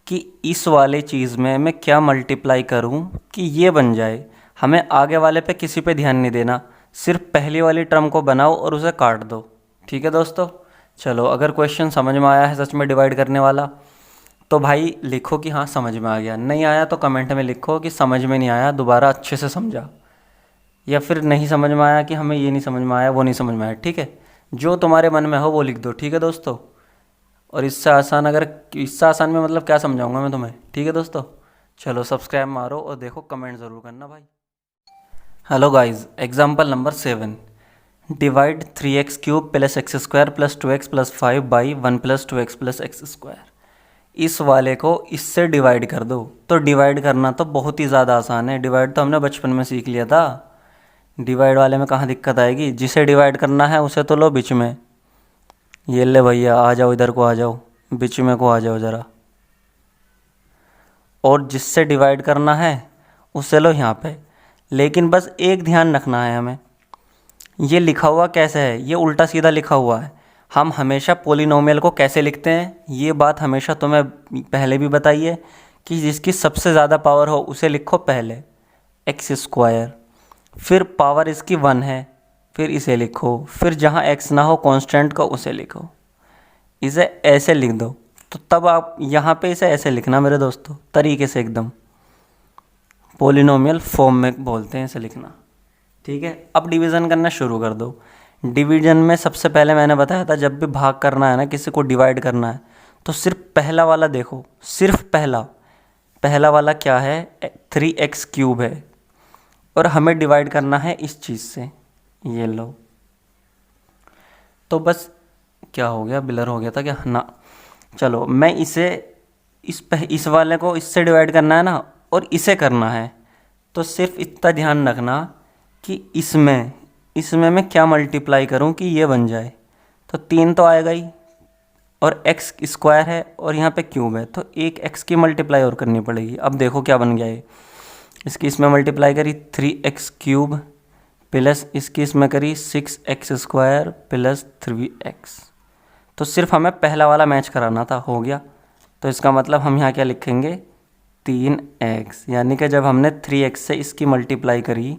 कि इस वाले चीज़ में मैं क्या मल्टीप्लाई करूं कि ये बन जाए। हमें आगे वाले पे किसी पे ध्यान नहीं देना, सिर्फ पहली वाली टर्म को बनाओ और उसे काट दो। ठीक है दोस्तों, चलो अगर क्वेश्चन समझ में आया है सच में डिवाइड करने वाला, तो भाई लिखो कि हाँ समझ में आ गया, नहीं आया तो कमेंट में लिखो कि समझ में नहीं आया, दोबारा अच्छे से समझा, या फिर नहीं समझ में आया कि हमें ये नहीं समझ में आया, वो नहीं समझ में आया। ठीक है, जो तुम्हारे मन में हो वो लिख दो। ठीक है दोस्तों, और इससे आसान में मतलब क्या समझाऊंगा मैं तुम्हें। ठीक है दोस्तों, चलो सब्सक्राइब मारो और देखो, कमेंट ज़रूर करना भाई। Hello guys, example number 7, divide 3x³ plus x² plus 2x plus 5 by 1 plus 2x plus x²। इस वाले को इससे डिवाइड कर दो। तो डिवाइड करना तो बहुत ही ज़्यादा आसान है, डिवाइड तो हमने बचपन में सीख लिया था। डिवाइड वाले में कहाँ दिक्कत आएगी, जिसे डिवाइड करना है उसे तो लो बीच में, ये ले भैया आ जाओ, इधर को आ जाओ, बीच में को आ जाओ ज़रा। और जिससे डिवाइड करना है उसे लो यहाँ पे। लेकिन बस एक ध्यान रखना है हमें, ये लिखा हुआ कैसे है, ये उल्टा सीधा लिखा हुआ है। हम हमेशा पोलिनोमियल को कैसे लिखते हैं, ये बात हमेशा तुम्हें पहले भी बताई है कि जिसकी सबसे ज़्यादा पावर हो उसे लिखो पहले, एक्स स्क्वायर, फिर पावर इसकी 1 है, फिर इसे लिखो, फिर जहाँ एक्स ना हो कांस्टेंट को उसे लिखो, इसे ऐसे लिख दो। तो तब आप यहाँ पे इसे ऐसे लिखना मेरे दोस्तों, तरीके से एकदम पोलिनोमियल फॉर्म में बोलते हैं इसे लिखना, ठीक है। अब डिवीज़न करना शुरू कर दो। डिवीजन में सबसे पहले मैंने बताया था, जब भी भाग करना है ना, किसी को डिवाइड करना है, तो सिर्फ पहला वाला देखो, सिर्फ पहला वाला क्या है, 3x³ है, और हमें डिवाइड करना है इस चीज़ से, ये लो। तो बस क्या हो गया, ब्लर हो गया था क्या ना। चलो मैं इस वाले को इससे डिवाइड करना है ना, और इसे करना है, तो सिर्फ इतना ध्यान रखना कि इसमें मैं क्या मल्टीप्लाई करूं कि ये बन जाए। तो 3 तो आएगा ही, और एक्स स्क्वायर है और यहाँ पे क्यूब है, तो एक एक्स की मल्टीप्लाई और करनी पड़ेगी। अब देखो क्या बन गया ये, इसकी इसमें मल्टीप्लाई करी 3x³ प्लस इसकी इसमें करी 6x² प्लस 3x। तो सिर्फ हमें पहला वाला मैच कराना था, हो गया। तो इसका मतलब हम यहाँ क्या लिखेंगे, 3x, यानी कि जब हमने 3x से इसकी मल्टीप्लाई करी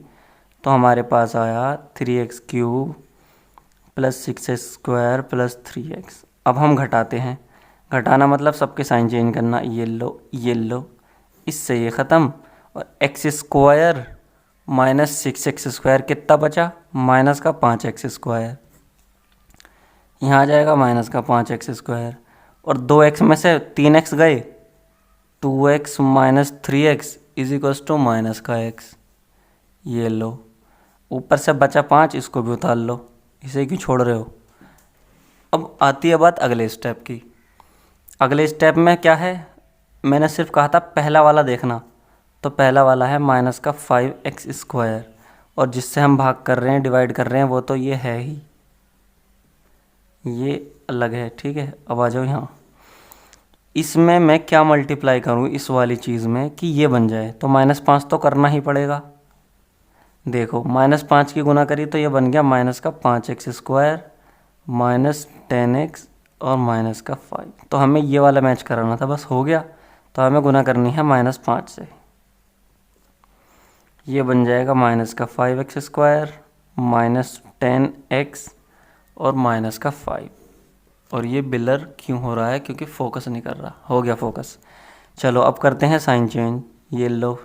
तो हमारे पास आया 3x³ plus 6x² plus 3x। अब हम घटाते हैं, घटाना मतलब सबके साइन चेंज करना, ये लो, इससे ये ख़त्म, और x² माइनस 6x² कितना बचा, माइनस का 5x², यहाँ आ जाएगा माइनस का 5x², और 2x में से 3x गए, 2x minus 3x is equals to minus का x, ये लो। ऊपर से बचा 5, इसको भी उतार लो, इसे क्यों छोड़ रहे हो। अब आती है बात अगले स्टेप की। अगले स्टेप में क्या है, मैंने सिर्फ कहा था पहला वाला देखना, तो पहला वाला है माइनस का 5x², और जिससे हम भाग कर रहे हैं, डिवाइड कर रहे हैं, वो तो ये है ही, ये अलग है, ठीक है। अब आ जाओ यहाँ, इसमें मैं क्या मल्टीप्लाई करूँ इस वाली चीज़ में कि ये बन जाए, तो -5 तो करना ही पड़ेगा। देखो -5 की गुना करी तो ये बन गया माइनस का 5x² माइनस 10x और माइनस का 5। तो हमें ये वाला मैच कराना था, बस हो गया। तो हमें गुना करनी है -5 से, ये बन जाएगा माइनस का 5x² माइनस 10x और माइनस का 5। और ये ब्लर क्यों हो रहा है, क्योंकि फोकस नहीं कर रहा। हो गया फोकस। चलो अब करते हैं साइन चेंज, ये लो,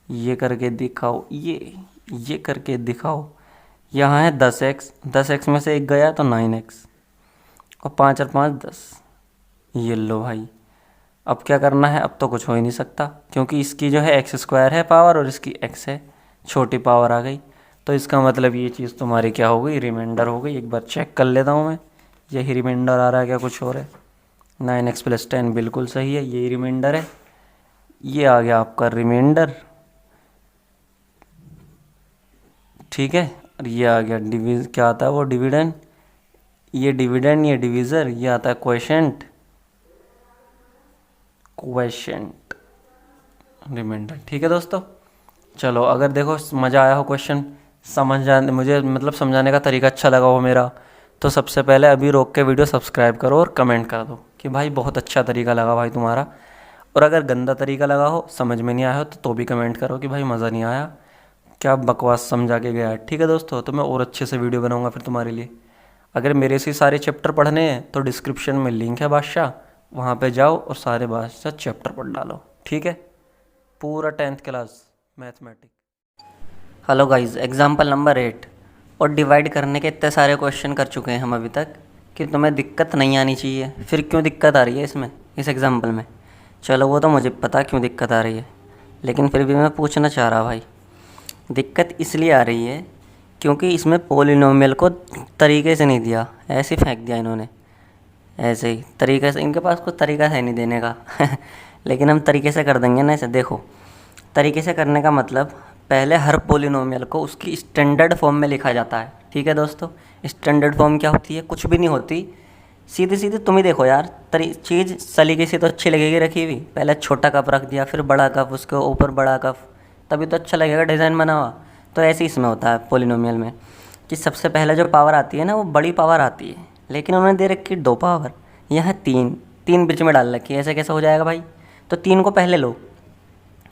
ये करके दिखाओ, ये करके दिखाओ। यहाँ है 10x, 10x में से एक गया तो 9x, और 5 और 5 10, ये लो भाई। अब क्या करना है, अब तो कुछ हो ही नहीं सकता, क्योंकि इसकी जो है x² है पावर और इसकी x है, छोटी पावर आ गई। तो इसका मतलब ये चीज़ तुम्हारी क्या हो गई, रिमाइंडर हो गई। एक बार चेक कर लेता हूँ मैं, यही रिमाइंडर आ रहा है क्या कुछ और है। 9x प्लस 10 बिल्कुल सही है, यही रिमाइंडर है। ये आ गया आपका रिमाइंडर, ठीक है। और ये आ गया क्या आता है वो, डिविडेंड। ये डिविडेंड, ये डिवीज़र, ये आता है क्वोशेंट रिमाइंडर, ठीक है दोस्तों। चलो अगर देखो मज़ा आया हो, क्वेश्चन मुझे मतलब समझाने का तरीका अच्छा लगा हो मेरा, तो सबसे पहले अभी रोक के वीडियो सब्सक्राइब करो और कमेंट कर दो कि भाई बहुत अच्छा तरीका लगा भाई तुम्हारा। और अगर गंदा तरीका लगा हो, समझ में नहीं आया हो, तो भी कमेंट करो कि भाई मज़ा नहीं आया, क्या बकवास समझा के गया। ठीक है दोस्तों, तो मैं और अच्छे से वीडियो बनाऊंगा फिर तुम्हारे लिए। अगर मेरे से सारे चैप्टर पढ़ने हैं तो डिस्क्रिप्शन में लिंक है बादशाह, वहाँ पे जाओ और सारे बादशाह चैप्टर पढ़ डालो, ठीक है। पूरा 10th class mathematics. Hello guys, example number 8। और डिवाइड करने के इतने सारे क्वेश्चन कर चुके हैं हम अभी तक कि तुम्हें दिक्कत नहीं आनी चाहिए। फिर क्यों दिक्कत आ रही है इसमें, इस एग्जाम्पल में? चलो वो तो मुझे पता क्यों दिक्कत आ रही है, लेकिन फिर भी मैं पूछना चाह रहा भाई। दिक्कत इसलिए आ रही है क्योंकि इसमें पोलिनोमियल को तरीके से नहीं दिया, ऐसे ही फेंक दिया इन्होंने, ऐसे ही तरीके से। इनके पास कुछ तरीका है नहीं देने का लेकिन हम तरीके से कर देंगे ना इसे। देखो, तरीके से करने का मतलब, पहले हर पोलिनोमियल को उसकी स्टैंडर्ड फॉर्म में लिखा जाता है, ठीक है दोस्तों। स्टैंडर्ड फॉर्म क्या होती है? कुछ भी नहीं होती, सीधी सीधी तुम ही देखो यार, चीज़ सलीके से तो अच्छी लगेगी रखी हुई। पहले छोटा कप रख दिया, फिर बड़ा कप, उसके ऊपर बड़ा कप, तभी तो अच्छा लगेगा डिज़ाइन बना हुआ। तो ऐसे ही इसमें होता है पोलिनोमियल में कि सबसे पहले जो पावर आती है ना वो बड़ी पावर आती है, लेकिन उन्होंने दे रखी 2 पावर, यह है 3, 3 बीच में डाल रखी है। ऐसे कैसे हो जाएगा भाई? तो 3 को पहले लो,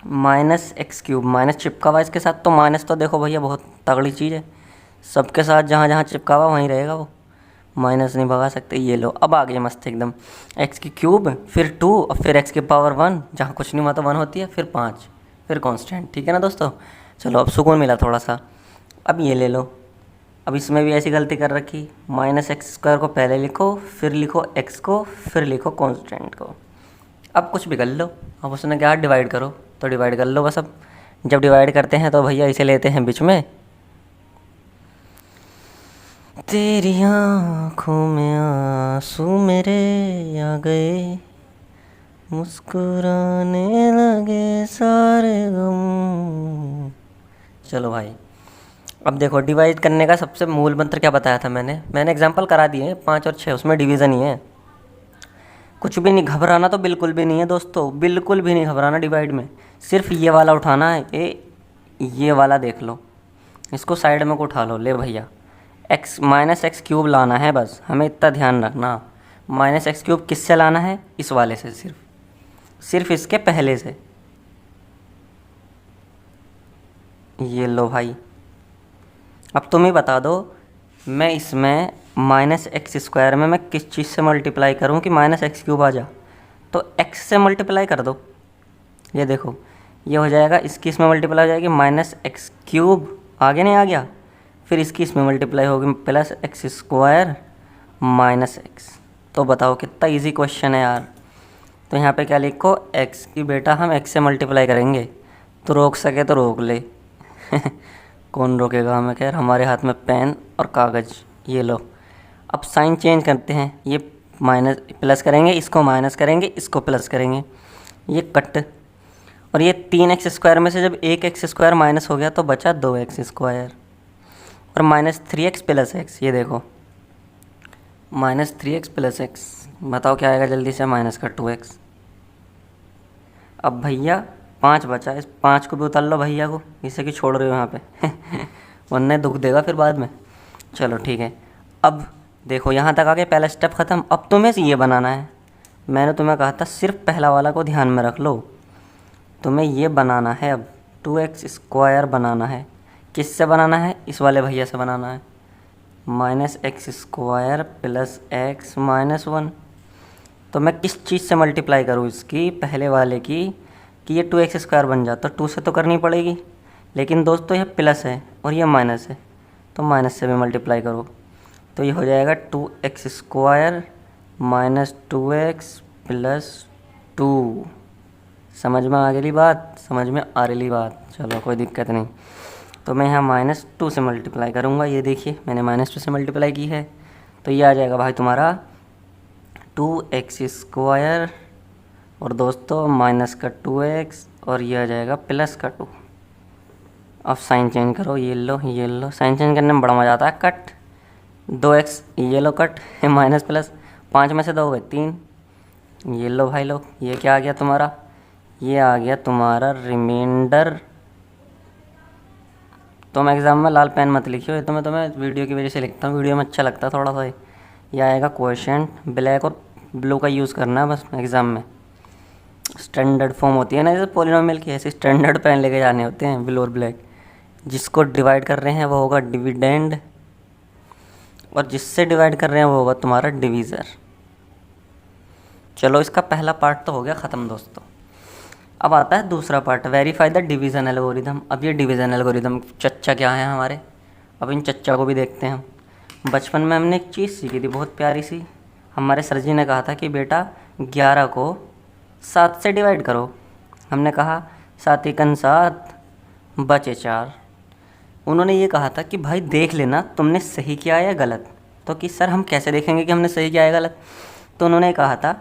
माइनस एक्स क्यूब, माइनस चिपका हुआ इसके साथ, तो माइनस तो देखो भैया बहुत तगड़ी चीज़ है, सबके साथ जहाँ जहाँ चिपका हुआ वहीं रहेगा वो, माइनस नहीं भगा सकते। ये लो, अब आ गए मस्त एकदम, एक्स की क्यूब फिर 2 और फिर एक्स की पावर 1, जहाँ कुछ नहीं हुआ तो 1 होती है, फिर 5, फिर कांस्टेंट। ठीक है ना दोस्तों? चलो अब सुकून मिला थोड़ा सा। अब ये ले लो, अब इसमें भी ऐसी गलती कर रखी, माइनस एक्स स्क्वायर को पहले लिखो, फिर लिखो एक्स को, फिर लिखो कांस्टेंट को। अब कुछ भी कर लो, अब उसने क्या डिवाइड करो, तो डिवाइड कर लो बस। अब जब डिवाइड करते हैं तो भैया इसे लेते हैं बीच में, तेरी आँखों में आंसू मेरे आ गए, मुस्कुराने लगे सारे गम। चलो भाई, अब देखो डिवाइड करने का सबसे मूल मंत्र क्या बताया था मैंने एग्जांपल करा दिए हैं 5 और 6, उसमें डिवीज़न ही है। कुछ भी नहीं घबराना, तो बिल्कुल भी नहीं है दोस्तों, बिल्कुल भी नहीं घबराना डिवाइड में। सिर्फ ये वाला उठाना है, ये वाला देख लो, इसको साइड में को उठा लो। ले भैया, एक्स माइनस एक्स क्यूब लाना है, बस हमें इतना ध्यान रखना। माइनस एक्स क्यूब किससे लाना है? इस वाले से, सिर्फ इसके पहले से। ये लो भाई, अब तुम ही बता दो, मैं इसमें माइनस एक्स स्क्वायर में मैं किस चीज़ से मल्टीप्लाई करूं कि माइनस एक्स क्यूब आ जा? तो एक्स से मल्टीप्लाई कर दो। ये देखो, ये हो जाएगा, इसकी इसमें मल्टीप्लाई हो जाएगी माइनस एक्स क्यूब, आगे नहीं आ गया, फिर इसकी इसमें मल्टीप्लाई होगी plus x square minus x. तो बताओ कितना इजी क्वेश्चन है यार। तो यहाँ पे क्या लिखो, एक्स की बेटा हम एक्स से मल्टीप्लाई करेंगे, तो रोक सके तो रोक ले कौन रोकेगा हमें? खैर, हमारे हाथ में पेन और कागज़। ये लो, अब साइन चेंज करते हैं, ये माइनस प्लस करेंगे, इसको माइनस करेंगे, इसको प्लस करेंगे, ये कट। और ये 3 एक्स स्क्वायर में से जब 1 एक्स स्क्वायर माइनस हो गया तो बचा 2 एक्स स्क्वायर और माइनस 3 एक्स प्लस एक्स। ये देखो, माइनस 3 एक्स प्लस एक्स, बताओ क्या आएगा जल्दी से? माइनस का 2 एक्स। अब भैया 5 बचा, इस 5 को भी उतार लो भैया को, इसे कि छोड़ रहे हो यहाँ पे वरना दुख देगा फिर बाद में। चलो ठीक है, अब देखो यहाँ तक आ गए, पहला स्टेप ख़त्म। अब तुम्हें ये बनाना है, मैंने तुम्हें कहा था सिर्फ पहला वाला को ध्यान में रख लो, तुम्हें ये बनाना है। अब 2 एक्स स्क्वायर बनाना है, किससे बनाना है? इस वाले भैया से बनाना है, minus x square plus x minus 1। तो मैं किस चीज़ से मल्टीप्लाई करूँ इसकी? पहले वाले की, कि ये 2 एक्स स्क्वायर बन जाता, तो 2 से तो करनी पड़ेगी, लेकिन दोस्तों ये प्लस है और ये माइनस है, तो माइनस से भी मल्टीप्लाई करो, तो ये हो जाएगा 2 x square minus 2 x plus 2। समझ में आ गई बात? समझ में आ रही बात? चलो कोई दिक्कत नहीं। तो मैं यहाँ -2 से मल्टीप्लाई करूँगा, ये देखिए मैंने -2 से मल्टीप्लाई की है, तो ये आ जाएगा भाई तुम्हारा 2 एक्स स्क्वायर और दोस्तों माइनस का 2 एक्स और ये आ जाएगा प्लस का 2। अब साइन चेंज करो, ये लो, साइन चेंज करने में बड़ा मज़ा आता है। कट 2 एक्स, ये लो कट माइनस प्लस, 5 में से 2 हुए 3, ये लो भाई लो, ये क्या आ गया तुम्हारा? ये आ गया तुम्हारा रिमाइंडर। तुम एग्ज़ाम में लाल पेन मत लिखियो, ये तो मैं तुम्हें वीडियो की वजह से लिखता हूँ, वीडियो में अच्छा लगता है थोड़ा सा। ये आएगा क्वेश्चन, ब्लैक और ब्लू का यूज़ करना है बस एग्ज़ाम में। स्टैंडर्ड फॉर्म होती है ना जैसे पॉलिनोमियल की, ऐसे स्टैंडर्ड पेन लेके जाने होते हैं, ब्लू और ब्लैक। जिसको डिवाइड कर रहे हैं वो होगा डिविडेंड और जिससे डिवाइड कर रहे हैं वो होगा तुम्हारा डिवीज़र। चलो इसका पहला पार्ट तो हो गया ख़त्म दोस्तों। अब आता है दूसरा part, verify the division algorithm. अब ये डिवीज़न एल्गोरिथम चच्चा क्या है हमारे, अब इन चच्चा को भी देखते हैं हम। बचपन में हमने एक चीज़ सीखी थी बहुत प्यारी सी, हमारे सर जी ने कहा था कि बेटा 11 को 7 से डिवाइड करो। हमने कहा 7 एकन 7 बचे 4। उन्होंने ये कहा था कि भाई देख लेना तुमने सही किया है या गलत। तो कि सर हम कैसे देखेंगे कि हमने सही किया है गलत? तो उन्होंने कहा था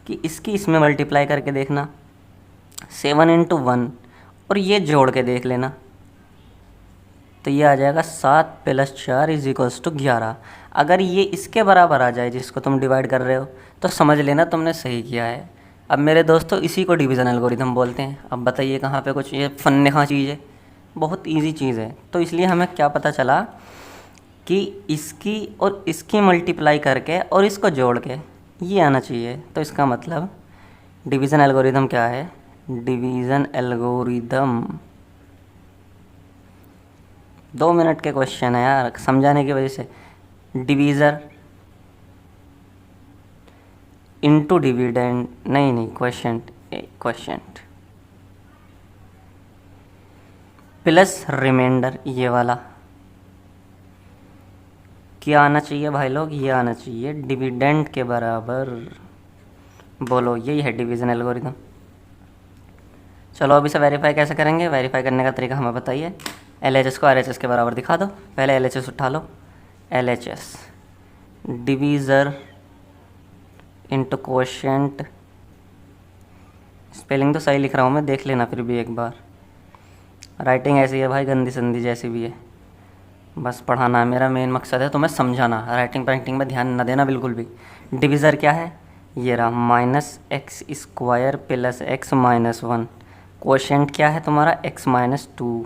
कि इसकी इसमें मल्टीप्लाई करके देखना 7 × 1 और ये जोड़ के देख लेना, तो ये आ जाएगा 7 + 4 = 11। अगर ये इसके बराबर आ जाए जिसको तुम डिवाइड कर रहे हो तो समझ लेना तुमने सही किया है। अब मेरे दोस्तों इसी को डिवीज़न एल्गोरिथम बोलते हैं। अब बताइए कहाँ पे कुछ ये फन खा चीज़ है, बहुत इजी चीज़ है। तो इसलिए हमें क्या पता चला कि इसकी और इसकी मल्टीप्लाई करके और इसको जोड़ के ये आना चाहिए। तो इसका मतलब डिवीज़न एल्गोरिदम क्या है? डिवीज़न एल्गोरिदम 2 मिनट के क्वेश्चन है यार, समझाने की वजह से। डिवीज़र इनटू डिविडेंड, नहीं क्वेश्चन प्लस रिमाइंडर, ये वाला क्या आना चाहिए भाई लोग? ये आना चाहिए डिविडेंड के बराबर। बोलो, यही है डिवीज़न एल्गोरिदम। चलो अब इसे वेरीफाई कैसे करेंगे? वेरीफाई करने का तरीका हमें बताइए। LHS को RHS के बराबर दिखा दो। पहले LHS उठा लो। LHS divisor into quotient. Spelling तो सही लिख रहा हूँ मैं, देख लेना फिर भी एक बार। राइटिंग ऐसी है भाई, गंदी संदी जैसी भी है, बस पढ़ाना है मेरा मेन मकसद है, तुम्हें समझाना। राइटिंग पेंटिंग में ध्यान न देना बिल्कुल भी। डिवीज़र क्या है? ये रहा -x² प्लस x-1। क्वोशेंट क्या है तुम्हारा? x-2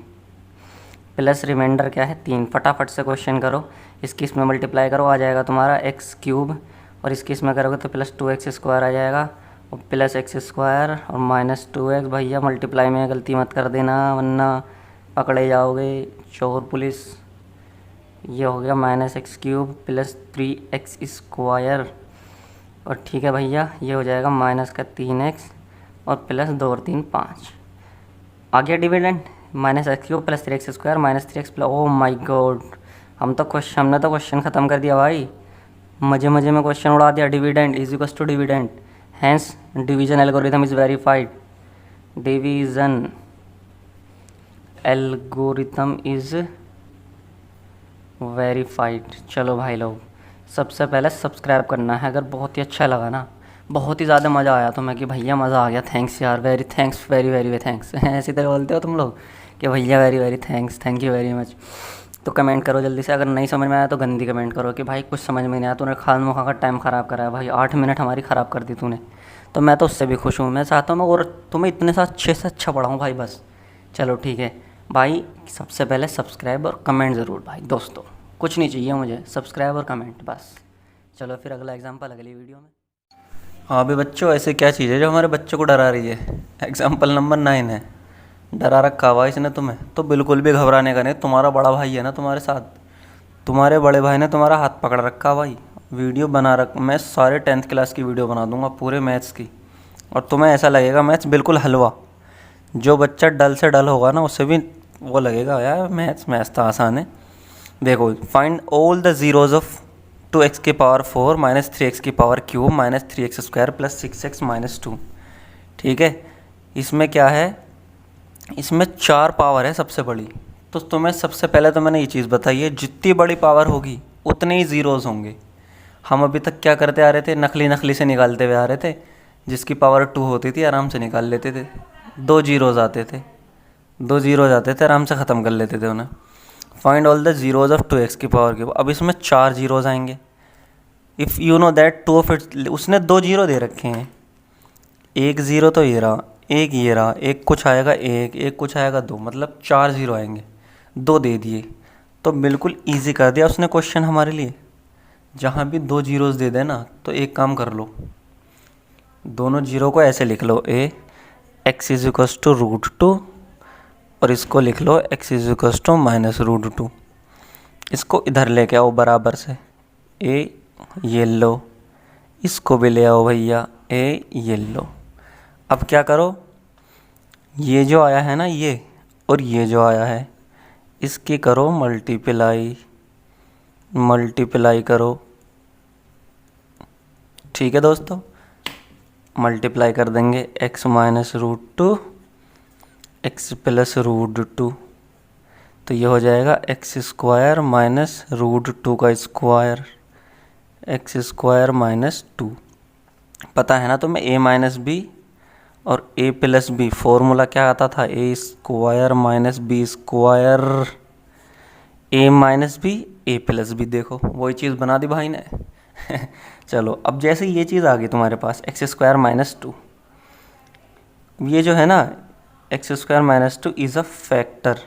प्लस रिमाइंडर क्या है? 3। फटाफट से क्वेश्चन करो, इसकी इसमें मल्टीप्लाई करो, आ जाएगा तुम्हारा x³ और इसकी इसमें करोगे तो प्लस 2x² आ जाएगा और प्लस x² और -2x। भैया मल्टीप्लाई में गलती मत कर देना वरना पकड़े जाओगे, चोर पुलिस। ये हो गया -x³ प्लस 3x² और ठीक है भैया, ये हो जाएगा -3x और प्लस 2 और 3 5। आ गया dividend -x³ plus 3x² -3x plus. Oh my God, हमने तो क्वेश्चन ख़त्म कर दिया भाई, मज़े मज़े में क्वेश्चन उड़ा दिया। Dividend is equal to dividend, hence division algorithm is verified. Division algorithm is verified. चलो भाई लोग, सबसे पहले सब्सक्राइब करना है अगर बहुत ही अच्छा लगा ना, बहुत ही ज़्यादा मज़ा आया तो मैं कि भैया मज़ा आ गया, थैंक्स यार, very thanks, very very thanks ऐसी तरह बोलते हो तुम लोग कि भैया very very thanks, thank you very much. तो कमेंट करो जल्दी से, अगर नहीं समझ में आया तो गंदी कमेंट करो कि भाई कुछ समझ में नहीं आया, तूने खामखा का टाइम ख़राब करा है भाई, 8 मिनट हमारी ख़राब कर दी तूने। तो मैं तो उससे भी खुश हूँ, मैं चाहता हूँ मैं और तुम्हें इतने से अच्छे से अच्छा पढ़ाऊँ भाई, बस। चलो ठीक है भाई, सबसे पहले सब्सक्राइब और कमेंट ज़रूर भाई दोस्तों, कुछ नहीं चाहिए मुझे, सब्सक्राइब और कमेंट बस। चलो फिर अगला एग्जाम्पल अगली वीडियो में। हाँ भी बच्चों, ऐसे क्या चीज़ है जो हमारे बच्चों को डरा रही है? एग्जाम्पल नंबर 9 है। डरा रखा हुआ इसने तुम्हें, तो बिल्कुल भी घबराने का नहीं। तुम्हारा बड़ा भाई है ना तुम्हारे साथ, तुम्हारे बड़े भाई ने तुम्हारा हाथ पकड़ रखा भाई। वीडियो बना मैं सारे 10th क्लास की वीडियो बना दूंगा पूरे मैथ्स की, और तुम्हें ऐसा लगेगा मैथ्स बिल्कुल हलवा। जो बच्चा डल से डल होगा ना, उससे भी वो लगेगा यार मैथ्स तो आसान है। देखो, find all the zeros of 2x की पावर 4 माइनस 3x की power cube minus 3x² plus 6x minus 2। ठीक है, इसमें क्या है? इसमें 4 पावर है सबसे बड़ी। तो तुम्हें सबसे पहले तो मैंने ये चीज़ बताई है, जितनी बड़ी पावर होगी उतने ही ज़ीरोज़ होंगे। हम अभी तक क्या करते आ रहे थे? नकली से निकालते हुए आ रहे थे। जिसकी पावर 2 होती थी आराम से निकाल लेते थे, 2 ज़ीरोज़ आते थे, 2 ज़ीरोज़ आते थे, आराम से ख़त्म कर लेते थे उन्हें। Find all the zeros of 2x की पावर क्यूब। अब इसमें 4 ज़ीरोज़ आएंगे। If you know that 2 of it, उसने 2 ज़ीरो दे रखे हैं, एक ज़ीरो तो ये रहा, एक ये रहा, एक कुछ आएगा, एक कुछ आएगा 2, मतलब 4 ज़ीरो आएंगे, 2 दे दिए। तो बिल्कुल इजी कर दिया उसने क्वेश्चन हमारे लिए। जहाँ भी 2 ज़ीरोज़ दे देना तो एक काम कर लो, दोनों ज़ीरो को ऐसे लिख लो, x इज इक्वल्स टू √2 और इसको लिख लो x is equals to minus √2। इसको इधर लेके आओ बराबर से, ये लो, इसको भी ले आओ भैया, ये लो। अब क्या करो, ये जो आया है ना ये, और ये जो आया है, इसकी करो मल्टीप्लाई करो। ठीक है दोस्तों, मल्टीप्लाई कर देंगे x माइनस √2 x प्लस √2, तो ये हो जाएगा x² माइनस √2 का स्क्वायर, x² माइनस 2। पता है ना तुम्हें a माइनस बी और a प्लस बी फॉर्मूला क्या आता था? a² minus b², a minus b a plus b. देखो वही चीज़ बना दी भाई ने चलो, अब जैसे ये चीज़ आ गई तुम्हारे पास x² माइनस 2, ये जो है ना x² minus 2 is a factor,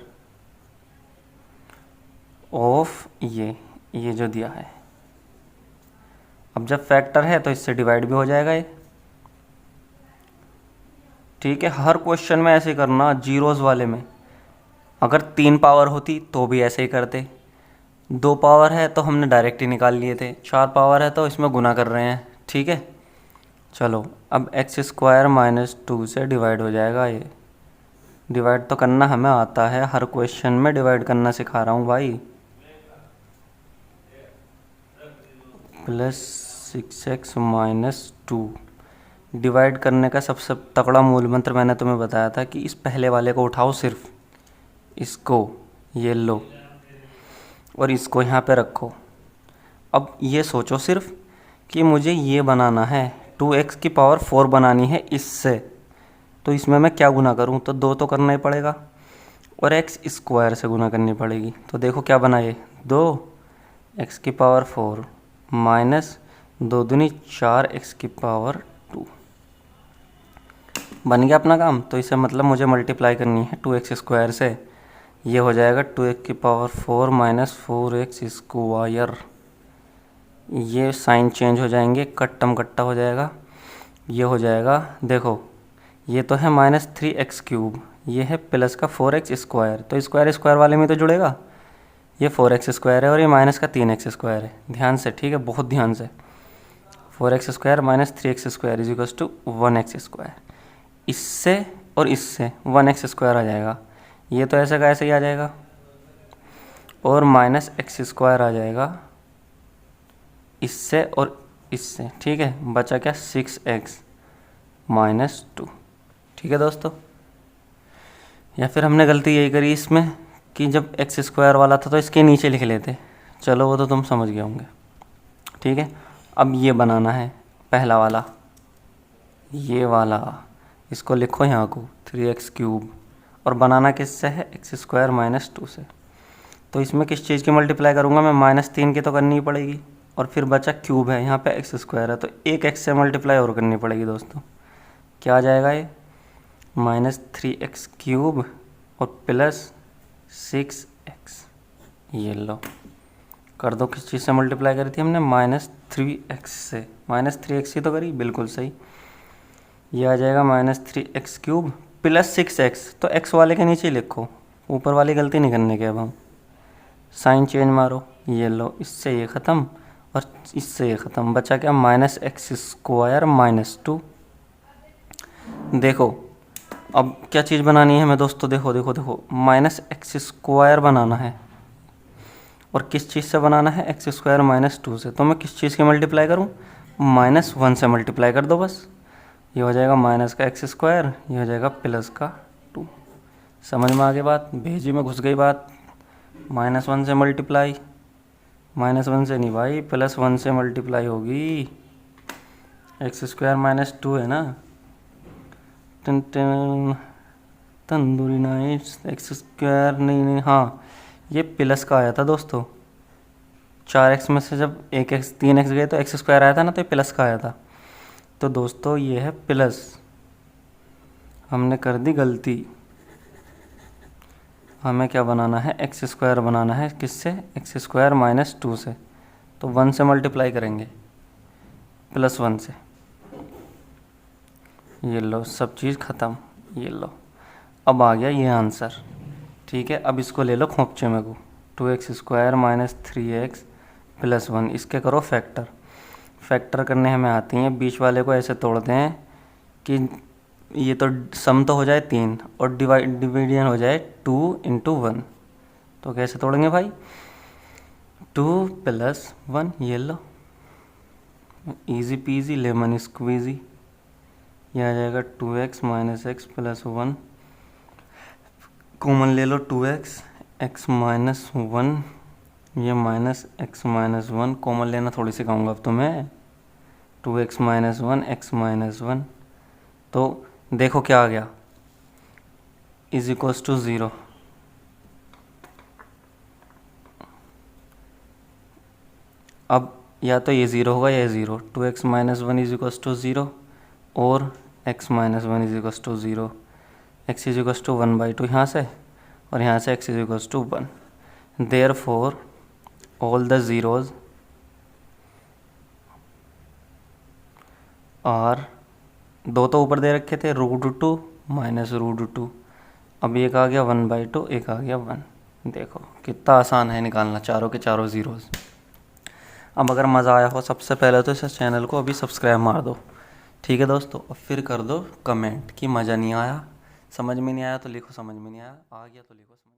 of ये जो दिया है। अब जब फैक्टर है तो इससे डिवाइड भी हो जाएगा ये। ठीक है, हर क्वेश्चन में ऐसे करना। जीरोस वाले में अगर 3 पावर होती तो भी ऐसे ही करते, 2 पावर है तो हमने डायरेक्ट ही निकाल लिए थे, 4 पावर है तो इसमें गुना कर रहे हैं। ठीक है, चलो अब एक्स स्क्वायर माइनस 2 से डिवाइड हो जाएगा ये। डिवाइड तो करना हमें आता है, हर क्वेश्चन में डिवाइड करना सिखा रहा हूँ भाई। Plus 6x minus 2। डिवाइड करने का सबसे तगड़ा मूल मंत्र मैंने तुम्हें बताया था कि इस पहले वाले को उठाओ, सिर्फ इसको ये लो और इसको यहाँ पे रखो। अब ये सोचो सिर्फ कि मुझे ये बनाना है, 2x की पावर 4 बनानी है इससे, तो इसमें मैं क्या गुना करूँ? तो 2 तो करना ही पड़ेगा और एक्स स्क्वायर से गुना करनी पड़ेगी। तो देखो क्या बना ये, 2x की पावर 4 माइनस 2 दूनी 4x की पावर 2। बन गया अपना काम। तो इसे मतलब मुझे मल्टीप्लाई करनी है 2x स्क्वायर से। ये हो जाएगा 2x की पावर 4 माइनस 4x स्क्वायर। ये साइन चेंज हो जाएंगे, कट्टम कट्टा हो जाएगा। ये हो जाएगा, देखो ये तो है माइनस 3x क्यूब, ये है प्लस का 4x स्क्वायर। तो स्क्वायर स्क्वायर वाले में तो जुड़ेगा। ये 4x स्क्वायर है और ये माइनस का 3x स्क्वायर है। ध्यान से, ठीक है, बहुत ध्यान से। 4x square minus 3x square is equals to 1x square. इससे और इससे 1x स्क्वायर आ जाएगा। ये तो ऐसे का ऐसे ही आ जाएगा और माइनस एक्स स्क्वायर आ जाएगा इससे और इससे। ठीक है, बचा क्या, 6x माइनस 2। ठीक है दोस्तों, या फिर हमने गलती यही करी इसमें कि जब एक्स स्क्वायर वाला था तो इसके नीचे लिख लेते। चलो वो तो तुम समझ गए होंगे। ठीक है, अब ये बनाना है पहला वाला, ये वाला, इसको लिखो यहाँ को 3x क्यूब। और बनाना किससे है, एक्स स्क्वायर माइनस 2 से। तो इसमें किस चीज़ की मल्टीप्लाई करूँगा मैं, -3 की तो करनी ही पड़ेगी। और फिर बचा क्यूब है, यहाँ पे एक्स स्क्वायर है तो एक एक्स से मल्टीप्लाई और करनी पड़ेगी दोस्तों। क्या आ जाएगा ये, -3x क्यूब और प्लस 6x। ये लो, कर दो। किस चीज़ से मल्टीप्लाई करी थी हमने, -3x से। -3x ही तो करी, बिल्कुल सही। ये आ जाएगा -3x क्यूब प्लस 6x। तो x वाले के नीचे लिखो, ऊपर वाली गलती नहीं करने के। अब हम साइन चेंज मारो, ये लो, इससे ये ख़त्म और इससे ये ख़त्म। बचा क्या, -x स्क्वायर माइनस 2। देखो अब क्या चीज़ बनानी है हमें दोस्तों, देखो देखो देखो, -x स्क्वायर बनाना है। और किस चीज़ से बनाना है, एक्स स्क्वायर माइनस 2 से। तो मैं किस चीज़ की मल्टीप्लाई करूँ, -1 से मल्टीप्लाई कर दो बस। ये हो जाएगा माइनस का एक्स स्क्वायर, ये हो जाएगा प्लस का 2। समझ में आ गई बात, भेजी में घुस गई बात। -1 से मल्टीप्लाई, -1 से नहीं भाई, +1 से मल्टीप्लाई होगी। एक्स स्क्वायर माइनस 2 है ना, तंदूरी नाइट्स। एक्स स्क्वायर नहीं, हाँ ये प्लस का आया था दोस्तों। 4x में से जब 1x 3x गए तो एक्स स्क्वायर आया था ना, तो ये प्लस का आया था। तो दोस्तों ये है प्लस, हमने कर दी गलती। हमें क्या बनाना है, एक्स स्क्वायर बनाना है। किससे, एक्स स्क्वायर माइनस 2 से। तो 1 से मल्टीप्लाई करेंगे, +1 से। ये लो, सब चीज़ ख़त्म। ये लो, अब आ गया ये आंसर। ठीक है, अब इसको ले लो खोपचे में को, 2x square minus 3x plus 1। इसके करो फैक्टर। फैक्टर करने हमें आती हैं, बीच वाले को ऐसे तोड़ते हैं कि ये तो सम तो हो जाए 3 और डिवीजन हो जाए 2 × 1। तो कैसे तोड़ेंगे भाई, 2 + 1। ये लो, इजी पीजी लेमन स्क्वीजी। यह आ जाएगा 2x minus x plus 1। Common ले लो 2x, x माइनस 1, ये माइनस x माइनस 1। कॉमन लेना थोड़ी सिखाऊंगा अब तुम्हें। 2x minus 1, x minus 1। तो देखो क्या आ गया, इज इक्वल्स टू 0। अब या तो ये 0 होगा या 0। 2x minus 1 is equals to 0 और x minus 1 is equals to 0। x is equals to 1/2 यहाँ से, और यहाँ से x is equals to 1। Therefore all the zeros are, दो तो ऊपर दे रखे थे √2 माइनस √2। अब एक आ गया 1/2, एक आ गया 1। देखो कितना आसान है निकालना चारों के चारों ज़ीरोज़। अब अगर मज़ा आया हो सबसे पहले तो इस चैनल को अभी सब्सक्राइब मार दो, ठीक है दोस्तों। और फिर कर दो कमेंट कि मज़ा नहीं आया, समझ में नहीं आया तो लिखो समझ में नहीं आया, आ गया तो लिखो समझ